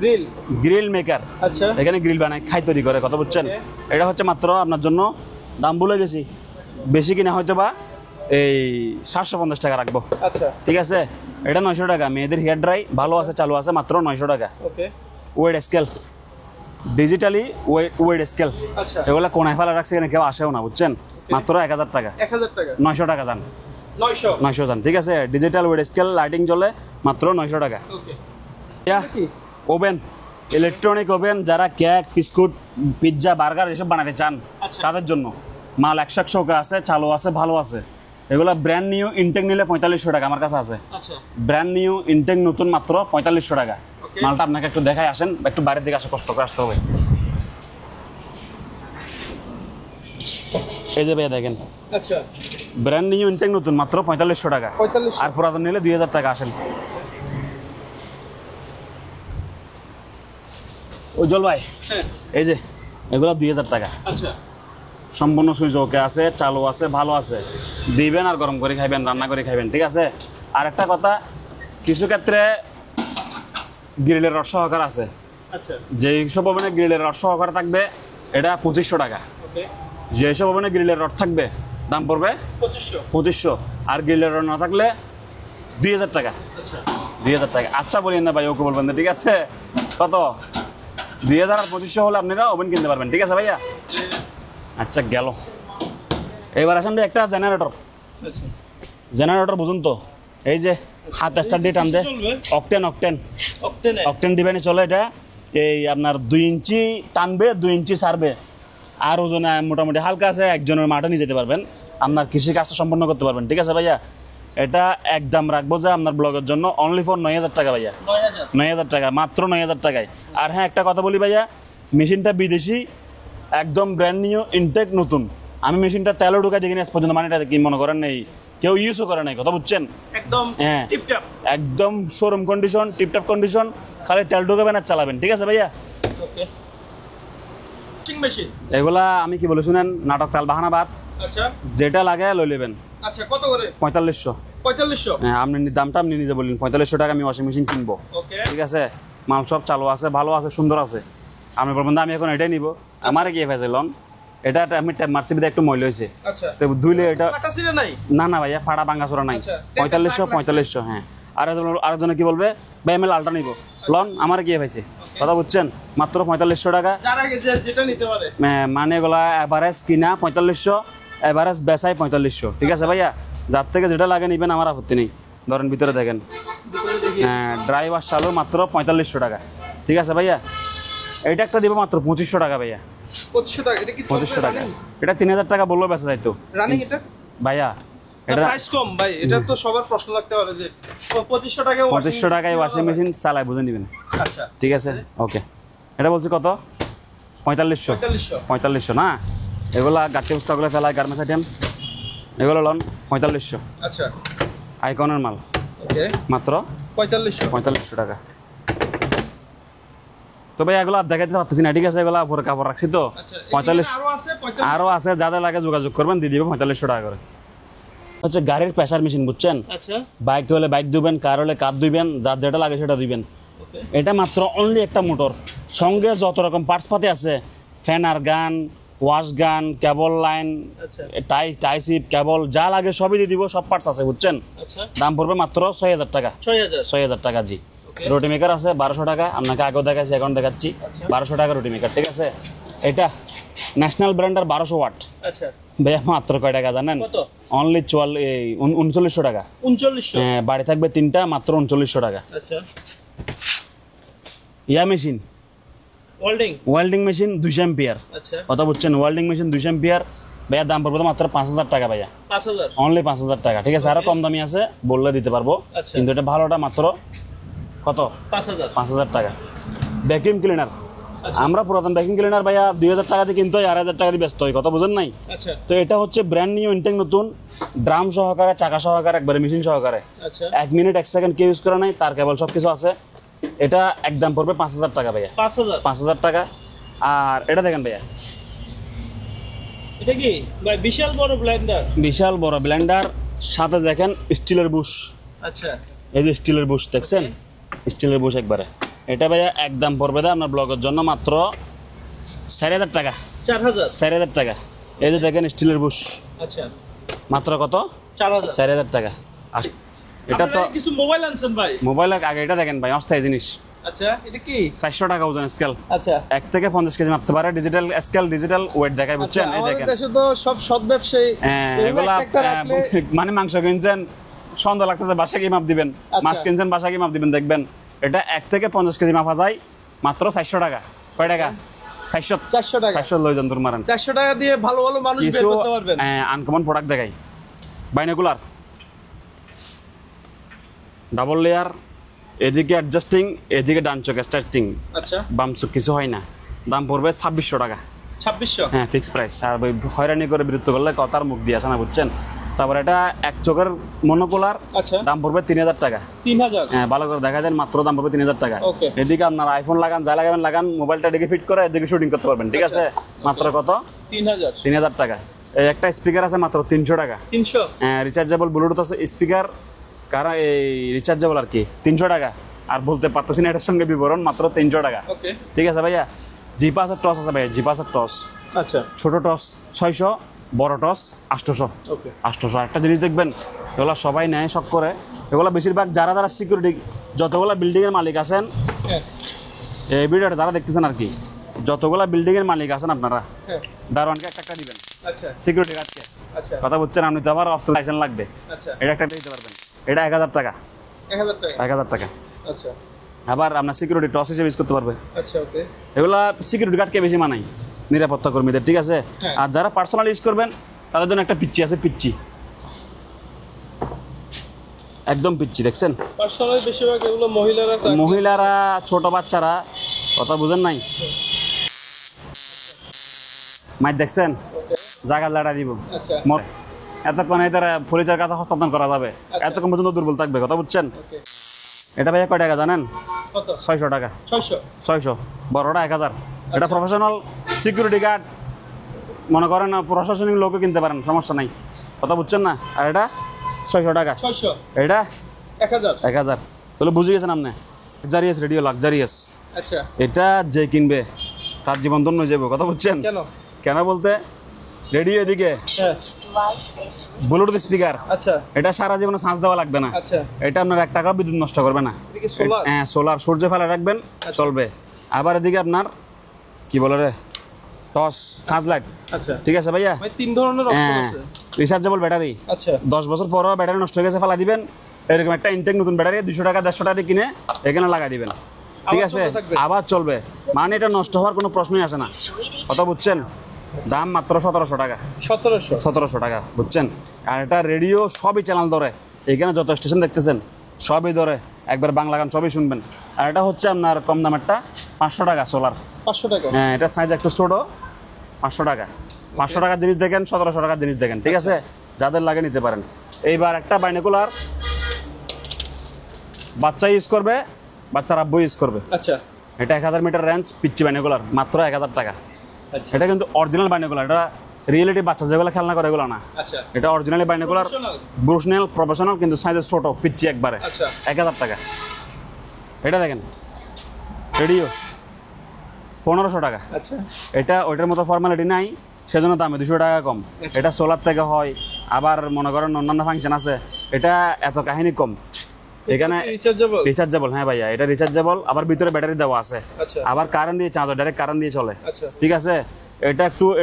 গ্রিল। গ্রিল মেকার, আচ্ছা এখানে গ্রিল বানায়, খাই তৈরি করে, কথা বুঝছেন? Okay. এটা হচ্ছে মাত্র আপনার জন্য, দাম বলে গেছি, বেশি কিনা হয়তো বা এই 750 টাকা রাখবো, আচ্ছা ঠিক আছে? এটা 900 টাকা। মেয়েদের হেয়ার ড্রাই ভালো আছে, চালু আছে, মাত্র 900 টাকা। Okay weight scale, digitally weight scale, আচ্ছা এগুলো কোনায় ফেলা রাখছে, এখানে কেউ আসেও না, বুঝছেন? মাত্র 1000 টাকা। 1000 টাকা। 900 টাকা যান, 900। 900 যান, ঠিক আছে? ডিজিটাল ওয়েট স্কেল, লাইটিং জ্বলে, মাত্র 900 টাকা। ওকে ইয়া কি? ওভেন, ইলেকট্রনিক ওভেন, যারা কেক, বিস্কুট, পিৎজা, বার্গার এসব বানাতে চান আচ্ছা। তাদের জন্য মাল 100 আছে, চালু আছে, ভালো আছে। এগুলো ব্র্যান্ড নিউ ইনটেক নিলে 4500 টাকা আমার কাছে আছে। আচ্ছা ব্র্যান্ড নিউ ইনটেক নতুন, মাত্র 4500 টাকা। Okay. মালটা আপনাকে একটু দেখাই, আসেন, একটু বাইরের দিকে আসে, কষ্ট করে আসতে হবে। এই যে ভাইয়া দেখেন, আচ্ছা ব্র্যান্ড নিউ ইনটেক নতুন, মাত্র 4500 টাকা। 4500। আর পুরাতন নিলে 2000 টাকা। আসেন উজ্জ্বল ভাই, হ্যাঁ এই যে এগুলো 2000 টাকা। আচ্ছা সম্পূর্ণ সুইচ ওকে আছে, চালু আছে, ভালো আছে, দিবেন আর গরম করে খাইবেন, রান্না করে খাইবেন, ঠিক আছে। আর একটা কথা, কিছু ক্ষেত্রে গ্রিলের রড সহকার আছে, আচ্ছা যেই সব ওভেনে গ্রিলের রড সহকার থাকবে এটা 2500 টাকা। ওকে যেসব ওভেনে গ্রিলের রড থাকবে দাম পড়বে 2500। 2500, আর গ্রিলের রড না থাকলে 2000 টাকা। আচ্ছা 2000 টাকা। আচ্ছা বলেন না ভাই, ওকে বলবেন না, ঠিক আছে। কত? 2000 আর 2500 হলে আপনারা ওভেন কিনতে পারবেন, ঠিক আছে ভাইয়া। আচ্ছা গেল। এবার আসেন ভাই একটা জেনারেটর। আচ্ছা জেনারেটর বুঝুন তো, এই যে হাত স্টার্ট দিয়ে টান দেয়, চলবে? অকটেন অকটেন অক্টেনে অকটেন ডিভাইনে চলে এটা। এই আপনার 2 ইঞ্চি টানবে, 2 ইঞ্চি ছাড়বে, আর ওজনে মোটামুটি হালকা আছে, একজনের মাঠে নিয়ে যেতে পারবেন, আপনার কৃষি কাজটা সম্পন্ন করতে পারবেন, ঠিক আছে ভাইয়া। এটা একদম রাখবো যে আপনার ব্লগের জন্য অনলি ফর 9000 টাকা ভাইয়া। 9000। 9000 টাকা, মাত্র 9000 টাকায়। আর হ্যাঁ একটা কথা বলি ভাইয়া, মেশিনটা বিদেশি, একদম ব্র্যান্ড নিউ ইনটেক নতুন। আমি মেশিনটা তেলও ঢুকাই দেখিনি আজ পর্যন্ত, মানে এটা কি মনে করেন নেই, কেউ ইউজও করে নাই, কথা বুঝছেন। একদম হ্যাঁ। টিপটপ। একদম শোরুম কন্ডিশন, টিপটপ কন্ডিশন, খালি তেল ঢুকাবেন আর চালাবেন, ঠিক আছে ভাইয়া। ওকে ওয়াশিং মেশিন। এগুলা আমি কি বলে শুনেন, নাটক তাল বাহানা বাদ, আচ্ছা যেটা লাগে লই নেবেন। আচ্ছা কত করে? 4500। 4500। হ্যাঁ, আপনি দামটা আপনি নিজে বললেন, 4500 টাকা আমি ওয়াশিং মেশিন কিনবো, ওকে ঠিক আছে। মাল সব চালু আছে, ভালো আছে, সুন্দর আছে। আপনি বলবেন না আমি এখন এটাই নিব, আমারে কি ফেছে লন, এটা আমি মার্সিবিতে একটু ময়লা হয়েছে, আচ্ছা তো ধুইলে এটা ফাটা ছিল নাই? না না ভাইয়া, ফাড়া ভাঙাচোরা নাই। আচ্ছা, 4500। হ্যাঁ। আরেকজনে কি বলবে ভাই আমি লালটা নিব, লন আমার কি হয়েছে, কথা বুঝছেন। মাত্র 4500 টাকা। যার আগে যেটা নিতে পারে। মানে এগুলা এভারেজ কিনা 4500, এভারেজ বেচাই 4500, ঠিক আছে ভাইয়া। যার থেকে যেটা লাগে নিবেন, আমার আপত্তি নেই। ধরেন ভিতরে দেখেন, ভিতরে দেখি। ড্রাইভার চালু, মাত্র 4500 টাকা, ঠিক আছে ভাইয়া। এটা একটা দিব মাত্র 2500 টাকা ভাইয়া। 2500 টাকা। এটা কি 2500 টাকা। এটা 3000 টাকা বললেও বেচা যাইতো রানিং এটা? ভাইয়া। এটা প্রাইস কম ভাই, এটা তো সবার প্রশ্ন লাগতে পারে যে 2500 টাকায় 2500 টাকায় ওয়াশিং মেশিন চালাই, বুঝে নিবেন, আচ্ছা ঠিক আছে। ওকে, এটা বলছি কত? 4500। 4500। 4500 না, এগুলা গাড়ি স্টকগুলো ফেলায় গার্মেন্টস আইটেম, এগুলো লন 4500। আচ্ছা আইকনের মাল, ওকে মাত্র 4500 টাকা। তো ভাই এগুলো আর দেখাইতে পারতেছি না, ঠিক আছে। এগুলো উপরে কাপড় রাখছি তো। আচ্ছা 45 আরো আছে 4500। আরো আছে, যাদের লাগে যোগাযোগ করবেন, দিয়ে দিব 4500 টাকা করে। হচ্ছে গাড়ির প্রেসার মেশিন, বুঝছেন। আচ্ছা বাইক হলে বাইক দিবেন, কার হলে কার দিবেন, যার যেটা লাগে সেটা দিবেন। ওকে এটা মাত্র অনলি একটা মোটর, সঙ্গে যত রকম পার্টস পাতি আছে, ফ্যানার গান, ওয়াশ গান, কেবল লাইন, আচ্ছা টাইসিপ, কেবল যা লাগে সবই দিয়ে দিব, সব পার্টস আছে, বুঝছেন। আচ্ছা দাম পড়বে মাত্র 6000 টাকা। 6000। 6000 টাকা, জি। রুটি মেকার আছে 1200 টাকা, আপনাকে আগেও দেখাচ্ছি, এখন দেখাচ্ছি। 1200 টাকা রুটি মেকার, ঠিক আছে। এটা ন্যাশনাল ব্র্যান্ডের 1200 ওয়াট আচ্ছা ভাইয়া, মাত্র কয় টাকা জানেন? কত? অনলি 3900 টাকা। 3900। হ্যাঁ, বাড়ি থাকবে 3টা, মাত্র 3900 টাকা। আচ্ছা ইয়া মেশিন, ওয়েল্ডিং মেশিন 200 এম্পিয়ার, আচ্ছা কথা বুঝছেন। ওয়েল্ডিং মেশিন 200 এম্পিয়ার ভাইয়া, দাম পড়বে মাত্র 5000 টাকা ভাইয়া। 5000। অনলি 5000 টাকা, ঠিক আছে। আরো কম দামি আছে, বললে দিতে পারবো, আচ্ছা। কিন্তু এটা ভালোটা মাত্র কত? 5000। 5000 টাকা। ভ্যাকুয়াম ক্লিনার, আচ্ছা আমরা পুরাতন ভ্যাকুয়াম ক্লিনার ভাইয়া 2000 টাকা দিয়ে কিনতে হয়, 2000 টাকা দিয়ে ব্যস্ত হয়, কথা বুঝেন নাই। আচ্ছা তো এটা হচ্ছে ব্র্যান্ড নিউ ইনটেক নতুন, ড্রাম সহকারে, চাকা সহকারে, একবারে মেশিন সহকারে। আচ্ছা 1 মিনিট 1 সেকেন্ড কেউ ইউজ করে নাই, তার কেবল সব কিছু আছে। এটা একদম পড়বে 5000 টাকা ভাইয়া। 5000। 5000 টাকা। আর এটা দেখেন ভাইয়া, এটা কি ভাই বিশাল বড় ব্লেন্ডার? বিশাল বড় ব্লেন্ডার, সাথে দেখেন স্টিলের বুশ। আচ্ছা এই যে স্টিলের বুশ দেখছেন, স্টিলের বুশ একবারে। এটা ভাইয়া একদম পড়বে না আপনার ব্লগের জন্য মাত্র 4000 টাকা। 4000। 4000 টাকা। এই যে দেখেন স্টিলের বুশ, আচ্ছা মাত্র কত? 4000। 4000 টাকা। এটা তো কিছু মোবাইল আনছেন ভাই? মোবাইল আগে এটা দেখেন ভাই, অস্থায়ী জিনিস। আচ্ছা এটা কি? 400 টাকা ওজন স্কেল, আচ্ছা 1 থেকে 50 কেজি মাপতে পারে, ডিজিটাল স্কেল, ডিজিটাল ওয়েট দেখায়, বুঝছেন। এই আমাদের দেখেন, দেশে তো সব সৎ ব্যবসায়ী এগুলা একটা রাখলে মানে মাংস কিনছেন, সন্ধ্যা লাগতেছে, বাসা কি মাপ দিবেন, মাছ কিনছেন, বাসা কি মাপ দিবেন, দেখবেন এটা 1 থেকে 50 কেজি মাপা যায়, মাত্র 400 টাকা। কয় টাকা? 400 টাকা। 400 লই যান তোর মারেন। 400 টাকা দিয়ে ভালো ভালো মানুষ বের কিছু করতে পারবেন। আনকমন প্রোডাক্ট দেখাই, বাইনোকুলার, ডাবল লেয়ার, এদিকে অ্যাডজাস্টিং, এদিকে ডান চোখ স্টার্টিং, আচ্ছা বাম চোখ কিছু হয় না। দাম পড়বে 2600 টাকা। 2600। হ্যাঁ, ফিক্স প্রাইস। আর হয়রানি করে বিরক্ত করলে কথার মুখ দিয়ে আসে না, বুঝছেন। তারপর এটা এক চোখের মনোকুলার, আচ্ছা দাম পড়বে 3000 টাকা। 3000। হ্যাঁ, ভালো করে দেখা যায়, মাত্র দাম পড়বে 3000 টাকা। ওকে। এদিকে আপনার আইফোন লাগান, যা লাগাবেন লাগান, মোবাইলটা এদিকে ফিট করে এদিকে শুটিং করতে পারবেন, ঠিক আছে? মাত্র কত? 3000। 3000 টাকা। এই একটা স্পিকার আছে মাত্র 300 টাকা। 300। হ্যাঁ, রিচার্জেবল ব্লুটুথ আছে স্পিকার, কারা এই রিচার্জেবল আর কি 300 টাকা। আর বলতে পারতেছি না এটার সঙ্গে বিবরণ, মাত্র 300 টাকা। ওকে। ঠিক আছে ভাইয়া। জিপাসের টস আছে ভাইয়া, জিপাসের টস, আচ্ছা ছোট টস 600, বড় টস 800। ওকে। 800। একটা জিনিস দেখবেন, এগুলো সবাই নেয় শখ করে, এগুলো বেশিরভাগ যারা যারা সিকিউরিটি, যতগুলো বিল্ডিংয়ের মালিক আছেন, হ্যাঁ এই ভিডিওটা যারা দেখতেছেন আর কি, যতগুলো বিল্ডিংয়ের মালিক আছেন আপনারা, হ্যাঁ। দারোয়ানকে একটা দিবেন, আচ্ছা সিকিউরিটি গার্ডকে। আচ্ছা কথা বুঝছেন? আপনি তো আবার অস্ত্র লাইসেন্স লাগবে, আচ্ছা। এটা একটা দিতে পারবেন। এটা 1000 টাকা। 1000 টাকা। 1000 টাকা। আচ্ছা আবার আপনার সিকিউরিটি টস হিসেবে ইউজ করতে পারবে। আচ্ছা ওকে। এগুলা সিকিউরিটি গার্ডকে বেশি মানায়, নিরাপত্তা কর্মীদের, ঠিক আছে? হ্যাঁ। আর যারা পার্সোনাল ইউজ করবেন তাদের জন্য একটা পিচ্চি আছে, পিচ্চি, একদম পিচ্চি, দেখছেন? পার্সোনালি বেশিরভাগ এগুলো মহিলারা মহিলারা, ছোট বাচ্চারা, কথা বুঝেন নাই? মাইক দেখছেন? ওকে। জায়গা লাড়া দিব, আচ্ছা এতক্ষণ এদের পুলিশের কাছে হস্তান্তর করা যাবে, এতক্ষণ পর্যন্ত দুর্বল থাকবে, কথা বুঝছেন? ওকে। এটা ভাইয়া কয় টাকা জানেন? কত? 600 টাকা। 600। 600। বড়টা 1000। এটা প্রফেশনাল সিকিউরিটি গার্ড, মনে করেন প্রশাসনিক লোকও কিনতে পারেন, সমস্যা নাই, কথা বুঝছেন না? আর এটা 600 টাকা। 600। এটা 1000। 1000। তাহলে বুঝে গেছেন আপনি? Luxurious radio, luxurious. আচ্ছা এটা যে কিনবে তার জীবন ধন্য হয়ে যাবে, কথা বুঝছেন? কেন? কেন বলতে, রেডিও এদিকে, হ্যাঁ ব্লুটুথ স্পিকার, আচ্ছা এটা সারা জীবনে চার্জ দেওয়া লাগবে না। আচ্ছা। এটা আপনার 1 টাকা বিদ্যুৎ নষ্ট করবে না। এটা কি সোলার? হ্যাঁ, সোলার, সূর্যে ফেলা রাখবেন, চলবে। আবার এদিকে আপনার কি বলে রে, টস, চার্জ লাইট, আচ্ছা। ঠিক আছে ভাইয়া? ভাই 3 ধরনের অপশন হ্যাঁ, আছে। Rechargeable battery. আচ্ছা 10 বছর পরও ব্যাটারি নষ্ট হয়ে গেছে ফেলা দিবেন, এরকম একটা ইনটেক নতুন ব্যাটারি 200 টাকা 150 টাকা দিয়ে কিনে এখানে লাগাই দিবেন, ঠিক আবার আছে? চলতে থাকবে। আবার চলবে, মানে এটা নষ্ট হওয়ার কোনো প্রশ্নই আসে না, কথা বুঝছেন? দাম মাত্র 1700 টাকা। 1700। 1700 টাকা, বুঝছেন? আর এটা রেডিও সবই চ্যানেল ধরে, এখানে যত স্টেশন দেখতেছেন সবই ধরে, একবার বাংলা গান সবই শুনবেন। আর এটা হচ্ছে আপনার কম দামেরটা 500 টাকা, সোলার। 500 টাকা। হ্যাঁ, এটা সাইজ একটু ছোট, 500 টাকা। 500 টাকার জিনিস দেখেন, 1700 টাকার জিনিস দেখেন, ঠিক আছে? যাদের লাগে নিতে পারেন। এইবার একটা বাইনোকুলার বাচ্চা ইউজ করবে, বাচ্চার আব্বু ইউজ করবে। আচ্ছা এটা 1000 মিটার রেঞ্জ, পিচ্চি বাইনোকুলার, মাত্র 1000 টাকা। আচ্ছা এটা কিন্তু অরিজিনাল বাইনোকুলার, এটা রিয়েলিটি বাচ্চা যেগুলো খেলনা করে এগুলো না, আচ্ছা এটা অরিজিনালি বাইনোকুলার, Professional? প্রফেশনাল, কিন্তু সাইজে ছোট, পিচ্চি একবারে। আচ্ছা 1000 টাকা। এটা দেখেন, রেডিও 1500 টাকা। আচ্ছা এটা ওইটার মতো ফর্মালিটি নাই, সেজন্য দামে 200 টাকা কম। আচ্ছা। এটা সোলার থেকে হয়, আবার মনে করেন অন্যান্য ফাংশন আছে, এটা এত কাহিনী কম। এখানে রিচার্জেবল। রিচার্জেবল, হ্যাঁ ভাইয়া, এটা রিচার্জেবল, আবার ভিতরে ব্যাটারি দেওয়া আছে, আচ্ছা আবার কারেন্ট দিয়ে চার্জ, ডাইরেক্ট কারেন্ট দিয়ে চলে, আচ্ছা ঠিক আছে?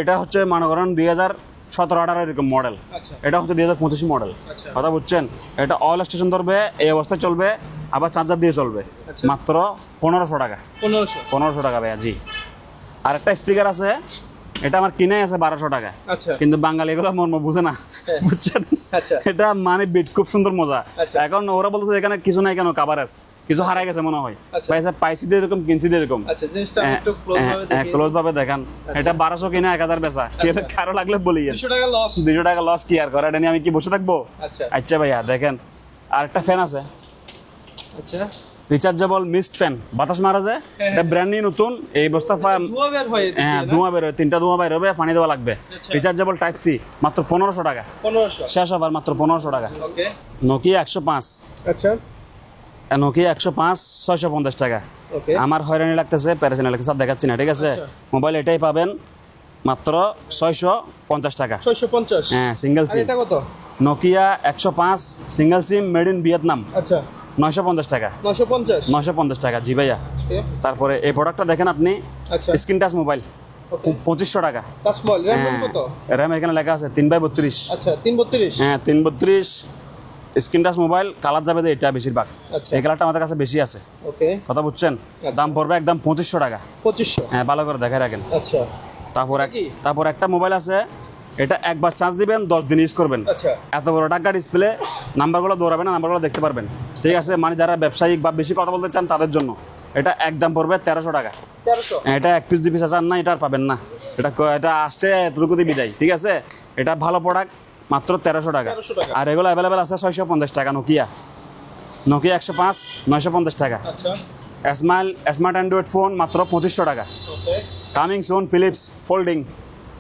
এটা হচ্ছে মনে করেন 2017-18 এরকম মডেল, আচ্ছা এটা হচ্ছে 2025 মডেল, আচ্ছা কথা বুঝছেন? এটা অল স্টেশন ধরবে, এই অবস্থায় চলবে, আবার চার্জার দিয়ে চলবে, আচ্ছা। মাত্র 1500 টাকা। 1500। 1500 টাকা ভাইয়া, জি। আর একটা স্পিকার আছে, এটা আমার কিনে আছে 1200 টাকা, আচ্ছা কিন্তু বাঙালি এগুলো মর্ম বুঝে না, হ্যাঁ। বুঝছেন? আচ্ছা এটা মানে বিট খুব সুন্দর মজা। আচ্ছা। এখন ওরা বলতেছে এখানে কিছু নাই, কেন কাভারেজ কিছু হারাই গেছে মনে হয়, আচ্ছা। ভাই স্যার পাইছি দিয়ে এরকম, কিনছি দিয়ে এরকম। আচ্ছা জিনিসটা আমি একটু ক্লোজ ভাবে দেখি। ক্লোজ ভাবে দেখান। এটা 1200 কিনা 1000 বেচা, কারো লাগলে বলি 200 টাকা লস। 200 টাকা লস কি আর করে, এটা নিয়ে আমি কি বসে থাকবো? আচ্ছা আচ্ছা ভাইয়া দেখেন, আর একটা ফ্যান আছে, আচ্ছা রিচার্জেবল মিস্ট ফ্যান, বাতাস মারা যায়, হ্যাঁ, এটা ব্র্যান্ড নিউ নতুন, এই বস্তা ধোঁয়া বের হয় এদিক হ্যাঁ, দিয়ে না? ধোঁয়া বেরোয়, 3টা ধোঁয়া বের হবে, পানি দেওয়া লাগবে। আচ্ছা। রিচার্জেবল টাইপ সি, মাত্র 1500 টাকা। 1500। শেষ আবার মাত্র 1500 টাকা। ওকে নোকিয়া 105, আচ্ছা নোকিয়া 105 650 টাকা। ওকে আমার হয়রানি লাগতেছে, প্যারাশানি লাগতেছে, আর দেখাচ্ছি না, ঠিক আছে? আচ্ছা। মোবাইল এটাই পাবেন মাত্র 650 টাকা। 650। হ্যাঁ, সিঙ্গেল আর সিম, এটা কত? Nokia 105 single SIM, made in Vietnam, আচ্ছা 950 টাকা। 950। 950 টাকা, জি ভাইয়া। ওকে তারপরে এই প্রোডাক্টটা দেখেন আপনি, আচ্ছা স্ক্রিন টাচ মোবাইল, ওকে 2500 টাকা। টাচ মোবাইল RAM হ্যাঁ, কত? র্যাম এখানে লেখা আছে 3x32। আচ্ছা 332। হ্যাঁ, 332 স্ক্রিন টাচ মোবাইল, কালার যাবে যে এটা বেশিরভাগ, আচ্ছা এই কালারটা আমাদের কাছে বেশি আছে, ওকে কথা বুঝছেন? দাম পড়বে একদম 2500 টাকা। 2500। হ্যাঁ, ভালো করে দেখে রাখেন। আচ্ছা কি? তারপর একটা মোবাইল আছে, এটা একবার চার্জ দিবেন 10 দিন ইউজ করবেন, আচ্ছা এত বড় টাকা ডিসপ্লে, নাম্বারগুলো দৌড়াবে না, নাম্বারগুলো দেখতে পারবেন, ঠিক আছে? মানে যারা ব্যবসায়িক বা বেশি কথা বলতে চান তাদের জন্য এটা একদম পড়বে 1300 টাকা। 1300। এটা 1 পিস 2 পিস আসার না, এটা আর পাবেন না, এটা আসছে এতটুকু দিয়ে বিদায়, ঠিক আছে? এটা ভালো প্রোডাক্ট, মাত্র 1300 টাকা। 1300 টাকা। আর এগুলো অ্যাভেলেবেল আছে 650 টাকা। নোকিয়া 105 950 টাকা। আচ্ছা স্মার্ট অ্যান্ড্রয়েড ফোন মাত্র 2500 টাকা। ওকে কামিং সুন ফিলিপস ফোল্ডিং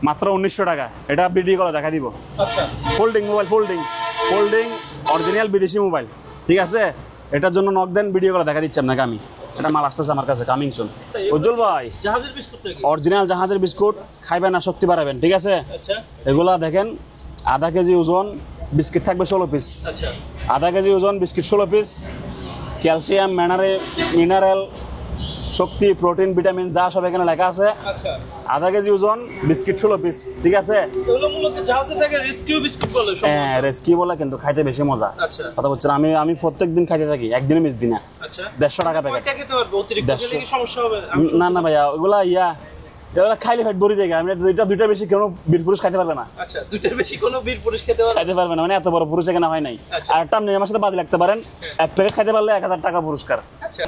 মাত্র 1900 টাকা। এটা ভিডিও কলে দেখা দিব। আচ্ছা ফোল্ডিং মোবাইল, ফোল্ডিং অরিজিনাল বিদেশি মোবাইল, ঠিক আছে? এটার জন্য নক দেন, ভিডিও কলে দেখা দিচ্ছি আপনাকে আমি। এটা মাল আসতেছে আমার কাছে, কামিং সুন। উজ্জ্বল ভাই, জাহাজের বিস্কুট নাকি? অরিজিনাল জাহাজের বিস্কুট, খাইবেন না শক্তি বাড়াবেন, ঠিক আছে? আচ্ছা এগুলা দেখেন, আধা কেজি ওজন বিস্কিট থাকবে 16 পিস। আচ্ছা আধা কেজি ওজন বিস্কিট 16 পিস। ক্যালসিয়াম, মিনারেল, শক্তি, প্রোটিন, ভিটামিন যা সব এখানে লেখা আছে। আচ্ছা আধা কেজি ওজন বিস্কিট 16 পিস, ঠিক আছে? এগুলো মূলত জাহাজে থেকে রেস্কিউ বিস্কুট বলে হ্যাঁ, রেস্কি বলে, কিন্তু খাইতে বেশি মজা। আচ্ছা কথা বলছেন, আমি প্রত্যেক দিন খাইতে থাকি, একদিনও মিস দিই না। আচ্ছা 150 টাকা প্যাকেট। কয়টা খেতে পারবে? অতিরিক্ত 150 খেলে কি সমস্যা হবে? না না ভাইয়া, ওগুলা এগুলা খাইলে ফেট ভরে যায়। আমি দুইটা বেশি কেন বীর পুরুষ খাইতে পারবে না, আচ্ছা দুইটার বেশি কোনো বীর পুরুষ খেতে পারবে? খাইতে পারবে না, মানে এত বড় পুরুষ এখানে হয় নাই। আচ্ছা। আর একটা আপনি আমার সাথে বাজি লাগতে পারেন, এক প্যাকেট খাইতে পারলে 1000 টাকা পুরস্কার। আচ্ছা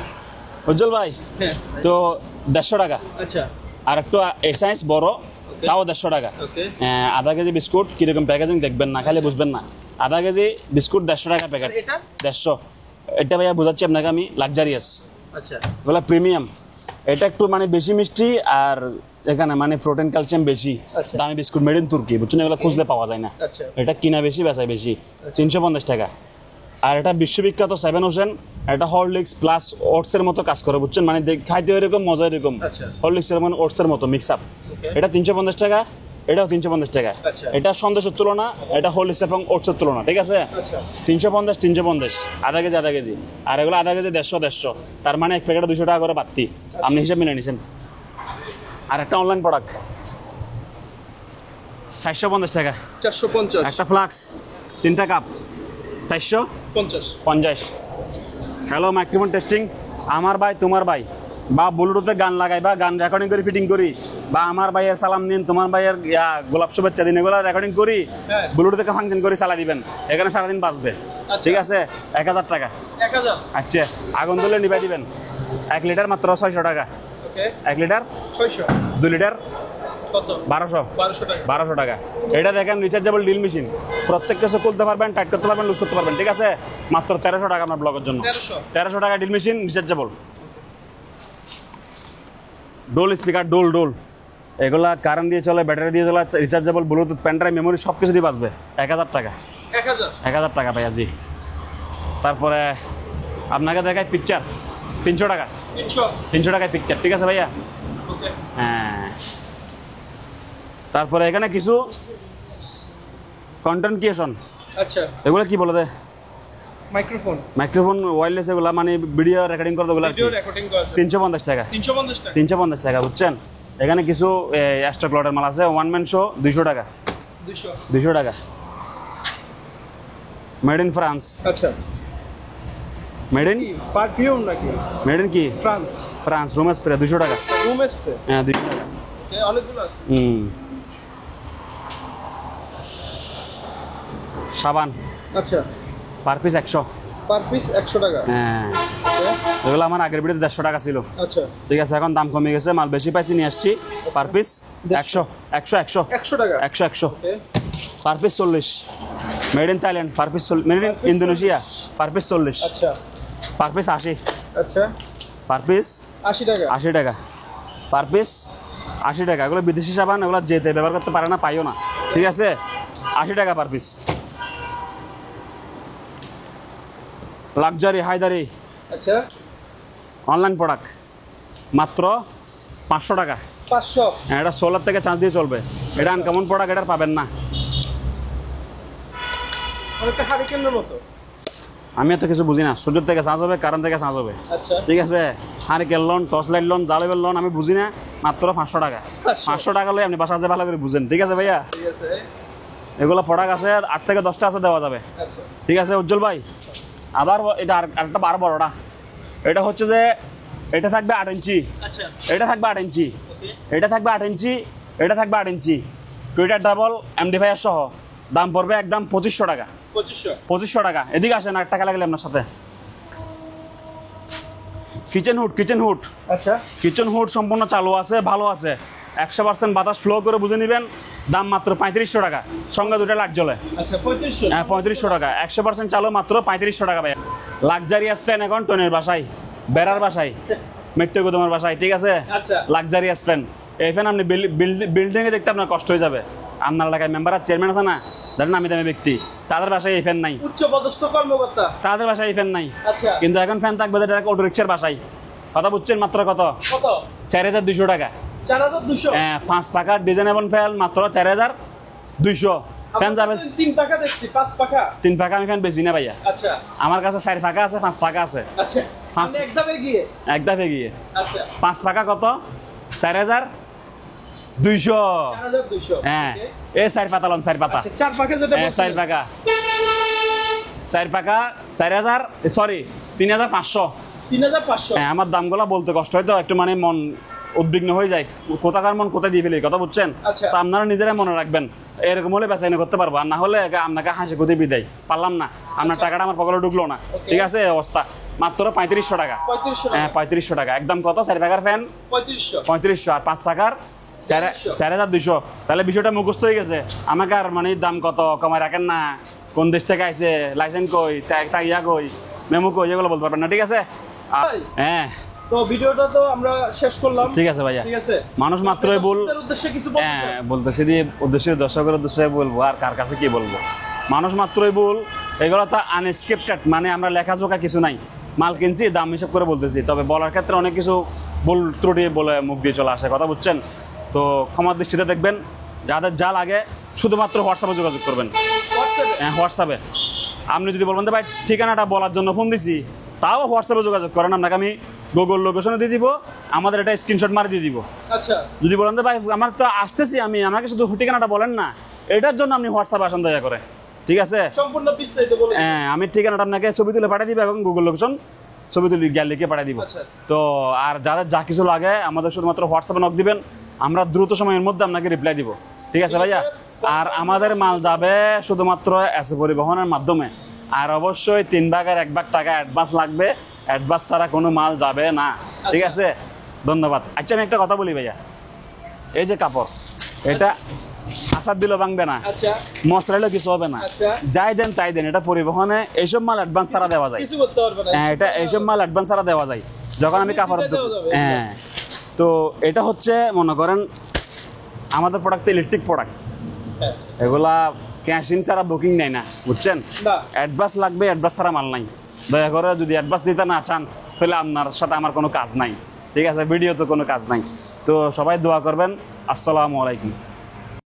উজ্জ্বল ভাই, হ্যাঁ তো 150 টাকা। আচ্ছা আর একটু এসাইজ বড়, তাও 150 টাকা। ওকে আধা কেজি বিস্কুট কিরকম প্যাকেজিং দেখবেন না, খালি বুঝবেন না। আধা কেজি বিস্কুট 150 টাকা প্যাকেট। এটা 150। এটা ভাইয়া বোঝাচ্ছি আপনাকে আমি, লাক্সারিয়াস, আচ্ছা এগুলো প্রিমিয়াম। এটা একটু মানে বেশি মিষ্টি, আর এখানে মানে প্রোটিন ক্যালসিয়াম বেশি। আচ্ছা। দামি বিস্কুট মেড ইন তুর্কি, বুঝছেন? এগুলো খুঁজলে পাওয়া যায় না। আচ্ছা এটা কিনা বেশি, বেচায় বেশি। 350 টাকা। আর এটা বিশ্ববিখ্যাত 7 ওশেন, এটা হরলিক্স প্লাস ওটসের মতো কাজ করে, বুঝছেন? মানে খাইতে এরকম, মজা এরকম। আচ্ছা। হরলিক্সের মানে ওটসের মতো মিক্স আপ। ওকে এটা 350 টাকা, এটাও 350 টাকা। আচ্ছা। এটা সন্দেশের তুলনা, এটা হরলিক্স এবং ওটসের তুলনা, ঠিক আছে? আচ্ছা 350 আধা কেজি। আর এগুলো আধা কেজি 150। তার মানে এক প্যাকেটে 200 টাকা করে বাড়তি। আপনি হিসাব মিলে নিছেন। আর একটা অনলাইন প্রোডাক্ট 450 টাকা। 450 একটা ফ্লাক্স, 3টা কাপ 450। Hello microphone testing. আমার ভাই, তোমার ভাই, বা ব্লুটুথে গান লাগাই, বা গান রেকর্ডিং করে ফিটিং করি, বা আমার ভাইয়ের সালাম দিন, তোমার ভাইয়ের গোলাপ শুভেচ্ছা দিন, এগুলো রেকর্ডিং করি, হ্যাঁ। ব্লুটুথে ফাংশন করে চালা দিবেন, এখানে সারাদিন বাঁচবে, ঠিক আছে? 1000 টাকা। 1000 আচ্ছা, আগুন তুলে নিভাই দিবেন। 1 লিটার মাত্র 600 টাকা। ওকে 1 লিটার, 600 2 লিটার কত? 1200। 1200 টাকা 1200 টাকা। এটা দেখেন রিচার্জেবল ড্রিল মেশিন, প্রত্যেক কিছু খুলতে পারবেন, টাইট করতে পারবেন, লুজ করতে পারবেন, ঠিক আছে? মাত্র 1300 টাকা আপনার ব্লগের জন্য। 1300 টাকা ড্রিল মেশিন, রিচার্জেবল। ডোল স্পিকার, ডোল এগুলা কারেন্ট দিয়ে চলে, ব্যাটারি দিয়ে চলে, রিচার্জেবল, ব্লুটুথ, পেনড্রাইভ, মেমোরি সব কিছু দিয়ে বাঁচবে। 1000 টাকা। 1000 টাকা ভাইয়া, জি। তারপরে আপনাকে দেখায় পিকচার, 300 টাকা। 300 টাকায় পিকচার, ঠিক আছে ভাইয়া? ওকে হ্যাঁ। তারপরে এখানে কিছু কন্টেন্ট ক্রিয়েশন, আচ্ছা এগুলো কি বলে দেয়? মাইক্রোফোন ওয়্যারলেস, এগুলা মানে ভিডিও রেকর্ডিং করে, ওগুলো ভিডিও রেকর্ডিং করা 350 টাকা। 350 টাকা, বুঝছেন? এখানে কিছু এক্সট্রা ক্লটের মাল আছে। ওয়ান ম্যান শো 200 টাকা। 200 টাকা। Made in France. আচ্ছা মেড ইন পারফিউম নাকি? মেড ইন কি? ফ্রান্স রুম স্প্রে 200 টাকা। রুম স্প্রে হ্যাঁ, 200 টাকা। অনেকগুলো আছে। সাবান আচ্ছা পার পিস 100। পার পিস 100 টাকা। হ্যাঁ, এগুলো আমার আগের ভিডিওতে 150 টাকা ছিল, আচ্ছা ঠিক আছে? এখন দাম কমে গেছে, মাল বেশি পাইছি, নিয়ে আসছি। পার পিস 100 টাকা 100 per piece 40। Made in Thailand, per piece made in Indonesia, per piece 40। আচ্ছা পার পিস 80। আচ্ছা পার পিস 80 টাকা 80 টাকা। পার পিস 80 টাকা। এগুলো বিদেশি সাবান, এগুলো যেতে ব্যবহার করতে পারে না, পাইও না, ঠিক আছে? 80 টাকা পার পিস। লাক্সারি হায়দারি আচ্ছা অনলাইন প্রোডাক্ট মাত্র 500 টাকা। 500 হ্যাঁ, এটা সোলার থেকে চার্জ দিয়ে চলবে। এটা আনকমন প্রোডাক্ট, এটা পাবেন না। অনেকটা হারিকেনের মতো। আমি এত কিছু বুঝি না। সূর্য থেকে চার্জ হবে, কারেন্ট থেকে চার্জ হবে, আচ্ছা ঠিক আছে? Hurricane loan, torch light loan, জালেবের লোন আমি বুঝি না। মাত্র 500 টাকা। 500 টাকা লই আপনি বাসা যে ভালো করে বুঝেন, ঠিক আছে ভাইয়া? ঠিক আছে এগুলো প্রোডাক্ট আছে 8 থেকে 10টা আছে, দেওয়া যাবে, আচ্ছা ঠিক আছে উজ্জ্বল ভাই? আবার এটা আরেকটা বার বড়টা, এটা হচ্ছে যে এটা থাকবে 8 ইঞ্চি, আচ্ছা এটা থাকবে 8 ইঞ্চি, ওকে এটা থাকবে 8 ইঞ্চি, এটা থাকবে 8 ইঞ্চি, টুইটার ডাবল এমডিফায়ার সহ। দাম পড়বে একদম 2500 টাকা। 2500 টাকা। এদিকে আসেন, আর টাকা লাগলে আপনার সাথে। কিচেন হুড আচ্ছা কিচেন হুড সম্পূর্ণ চালু আছে, ভালো আছে। 100% বাতাস ফ্লো করে বুঝে নেবেন, দাম মাত্র 3500 টাকা, সঙ্গে 2টা লাইট জ্বলে। আচ্ছা 3500। হ্যাঁ 3500 টাকা, 100% চালু মাত্র 3500 টাকা ভাই। লাক্সারিয়াস ফ্যান এখন টনের বাসায়, বেড়ার বাসায়, মেট্রো গুদমের বাসায়, ঠিক আছে? আচ্ছা। লাক্সারিয়াস ফ্যান, এই ফ্যান আপনি বিল্ডিং এ দেখতে আপনার কষ্ট হয়ে যাবে। আপনার এলাকায় মেম্বার আর চেয়ারম্যান আছে না, যারা নামি দামি ব্যক্তি, তাদের বাসায় এই ফ্যান নাই, উচ্চ পদস্থ কর্মকর্তা, তাদের বাসায় এই ফ্যান নাই। আচ্ছা। কিন্তু এখন ফ্যান থাকবে অটো রিক্সার বাসায়। কথা বুঝছেন? মাত্র কত? কত? 4200 টাকা। 4200। হ্যাঁ 5 পাকার ডিজাইনেবল ফ্যান মাত্র 4200। ফ্যান যাবে 3 পাকা দেখছি, 5 পাকা। 3 পাকা আমি ফ্যান বেশি না ভাইয়া। আচ্ছা। আমার কাছে 4 পাকা আছে, 5 পাকা আছে। আচ্ছা। পাঁচ- আমি একদমে গিয়ে। একদাফে গিয়ে আচ্ছা। 5 পাকা কত? 4200। 4200। হ্যাঁ ওকে। এই 4 পাতা লন, 4 পাতা। আচ্ছা 4 পাকা যেটা হ্যাঁ 4 বলছিলেন। পাকা, 4 পাকা 4000, সরি 3500। 3500। হ্যাঁ আমার দামগুলো বলতে কষ্ট হয় তো, একটু মানে মন উদ্বিগ্ন হয়ে যায়, কোথাকার মন কোথায় দিয়ে ফেলি, কথা বুঝছেন? আচ্ছা। তো আপনারা নিজেরাই মনে রাখবেন, এরকম হলে বেচাইনা করতে পারবো, আর না হলে আপনাকে হাসি খুঁজে বিদায় পারলাম না, আপনার টাকাটা আমার পকেটে ঢুকলো না, ঠিক আছে? এই অবস্থা। মাত্র 3500 টাকা। 3500 হ্যাঁ 3500 টাকা একদম। কত? 4 পাকার ফ্যান 3500। 3500, আর 5 টাকার 4200। তাহলে বিষয়টা মুখস্থ হয়ে গেছে। আমাকে আর মানে দাম কত কমায় রাখেন না, কোন দেশ থেকে আইছে, লাইসেন্স কই, ইয়া কই, মেমো কই, এগুলো বলতে পারবেন না, ঠিক আছে? হ্যাঁ তো ভিডিওটা তো আমরা শেষ করলাম। ঠিক আছে ভাইয়া। ঠিক আছে। মানুষ মাত্রই ভুল। দর্শকদের উদ্দেশ্যে কিছু বলতে চান? হ্যাঁ বলতেছি দিয়ে উদ্দেশ্যে, দর্শকের উদ্দেশ্যে বলবো, আর কার কাছে কি বলবো। মানুষ মাত্রই ভুল, এগুলো তো আনস্ক্রিপ্টেড, মানে আমরা লেখাজোখা কিছু নাই, মাল কিনছি দাম হিসাব করে বলতেছি, তবে বলার ক্ষেত্রে অনেক কিছু ভুল ত্রুটি বলে মুখ দিয়ে চলে আসে, কথা বুঝছেন? তো ক্ষমার দৃষ্টিতে দেখবেন, যাদের যা লাগে শুধুমাত্র হোয়াটসঅ্যাপে যোগাযোগ করবেন। হোয়াটসঅ্যাপে? হ্যাঁ হোয়াটসঅ্যাপে। আপনি যদি বলবেন যে ভাই ঠিকানাটা বলার জন্য ফোন দিছি, তাও হোয়াটসঅ্যাপে যোগাযোগ করেন, আপনাকে আমি গুগল লোকেশনে দিয়ে দিব, আমাদের এটা স্ক্রিনশট মারি দিয়ে দিব। আচ্ছা। যদি বলেন যে ভাই আমার তো আসতেছি আমি, আমাকে শুধু ঠিকানাটা বলেন না, এটার জন্য আপনি হোয়াটসঅ্যাপে আসেন দয়া করে, ঠিক আছে? সম্পূর্ণ বিস্তারিত বলে দিন। হ্যাঁ আমি ঠিকানাটা আপনাকে ছবি তুলে পাঠিয়ে দিব এবং গুগল লোকেশন ছবি তুলে গিয়ে লিখে পাঠিয়ে দিব। আচ্ছা। তো আর যাদের যা কিছু লাগে আমাদের শুধুমাত্র হোয়াটসঅ্যাপে নক দিবেন, আমরা দ্রুত সময়ের মধ্যে আপনাকে রিপ্লাই দিব, ঠিক আছে ভাইয়া? আর আমাদের মাল যাবে শুধুমাত্র এসে পরিবহনের মাধ্যমে, আর অবশ্যই 3 ভাগের 1 ভাগ টাকা অ্যাডভান্স লাগবে, অ্যাডভান্স ছাড়া কোনো মাল যাবে না, ঠিক আছে? ধন্যবাদ। আচ্ছা আমি একটা কথা বলি ভাইয়া, এই যে কাপড়, এটা আসার দিলেও ভাঙবে না, আচ্ছা। মশলাইলেও কিছু হবে না, আচ্ছা। যাই দেন তাই দেন, এটা পরিবহনে এইসব মাল অ্যাডভান্স ছাড়া দেওয়া যায়। কিছু করতে পারবে না। হ্যাঁ এটা এইসব মাল অ্যাডভান্স ছাড়া দেওয়া যায় যখন আমি কাপড় দিতে দেওয়া যাবে। হ্যাঁ। তো এটা হচ্ছে মনে করেন আমাদের প্রোডাক্ট ইলেকট্রিক প্রোডাক্ট, হ্যাঁ। এগুলা ক্যাশিং ছাড়া বুকিং নেই না, বুঝছেন? না। অ্যাডভান্স লাগবে, অ্যাডভান্স ছাড়া মাল নাই। দয়া করে যদি অ্যাডভান্স দিতে না চান তাহলে আপনার সাথে আমার কোনো কাজ নাই, ঠিক আছে? ভিডিও তো কোনো কাজ নাই। তো সবাই দোয়া করবেন। আসসালামু আলাইকুম।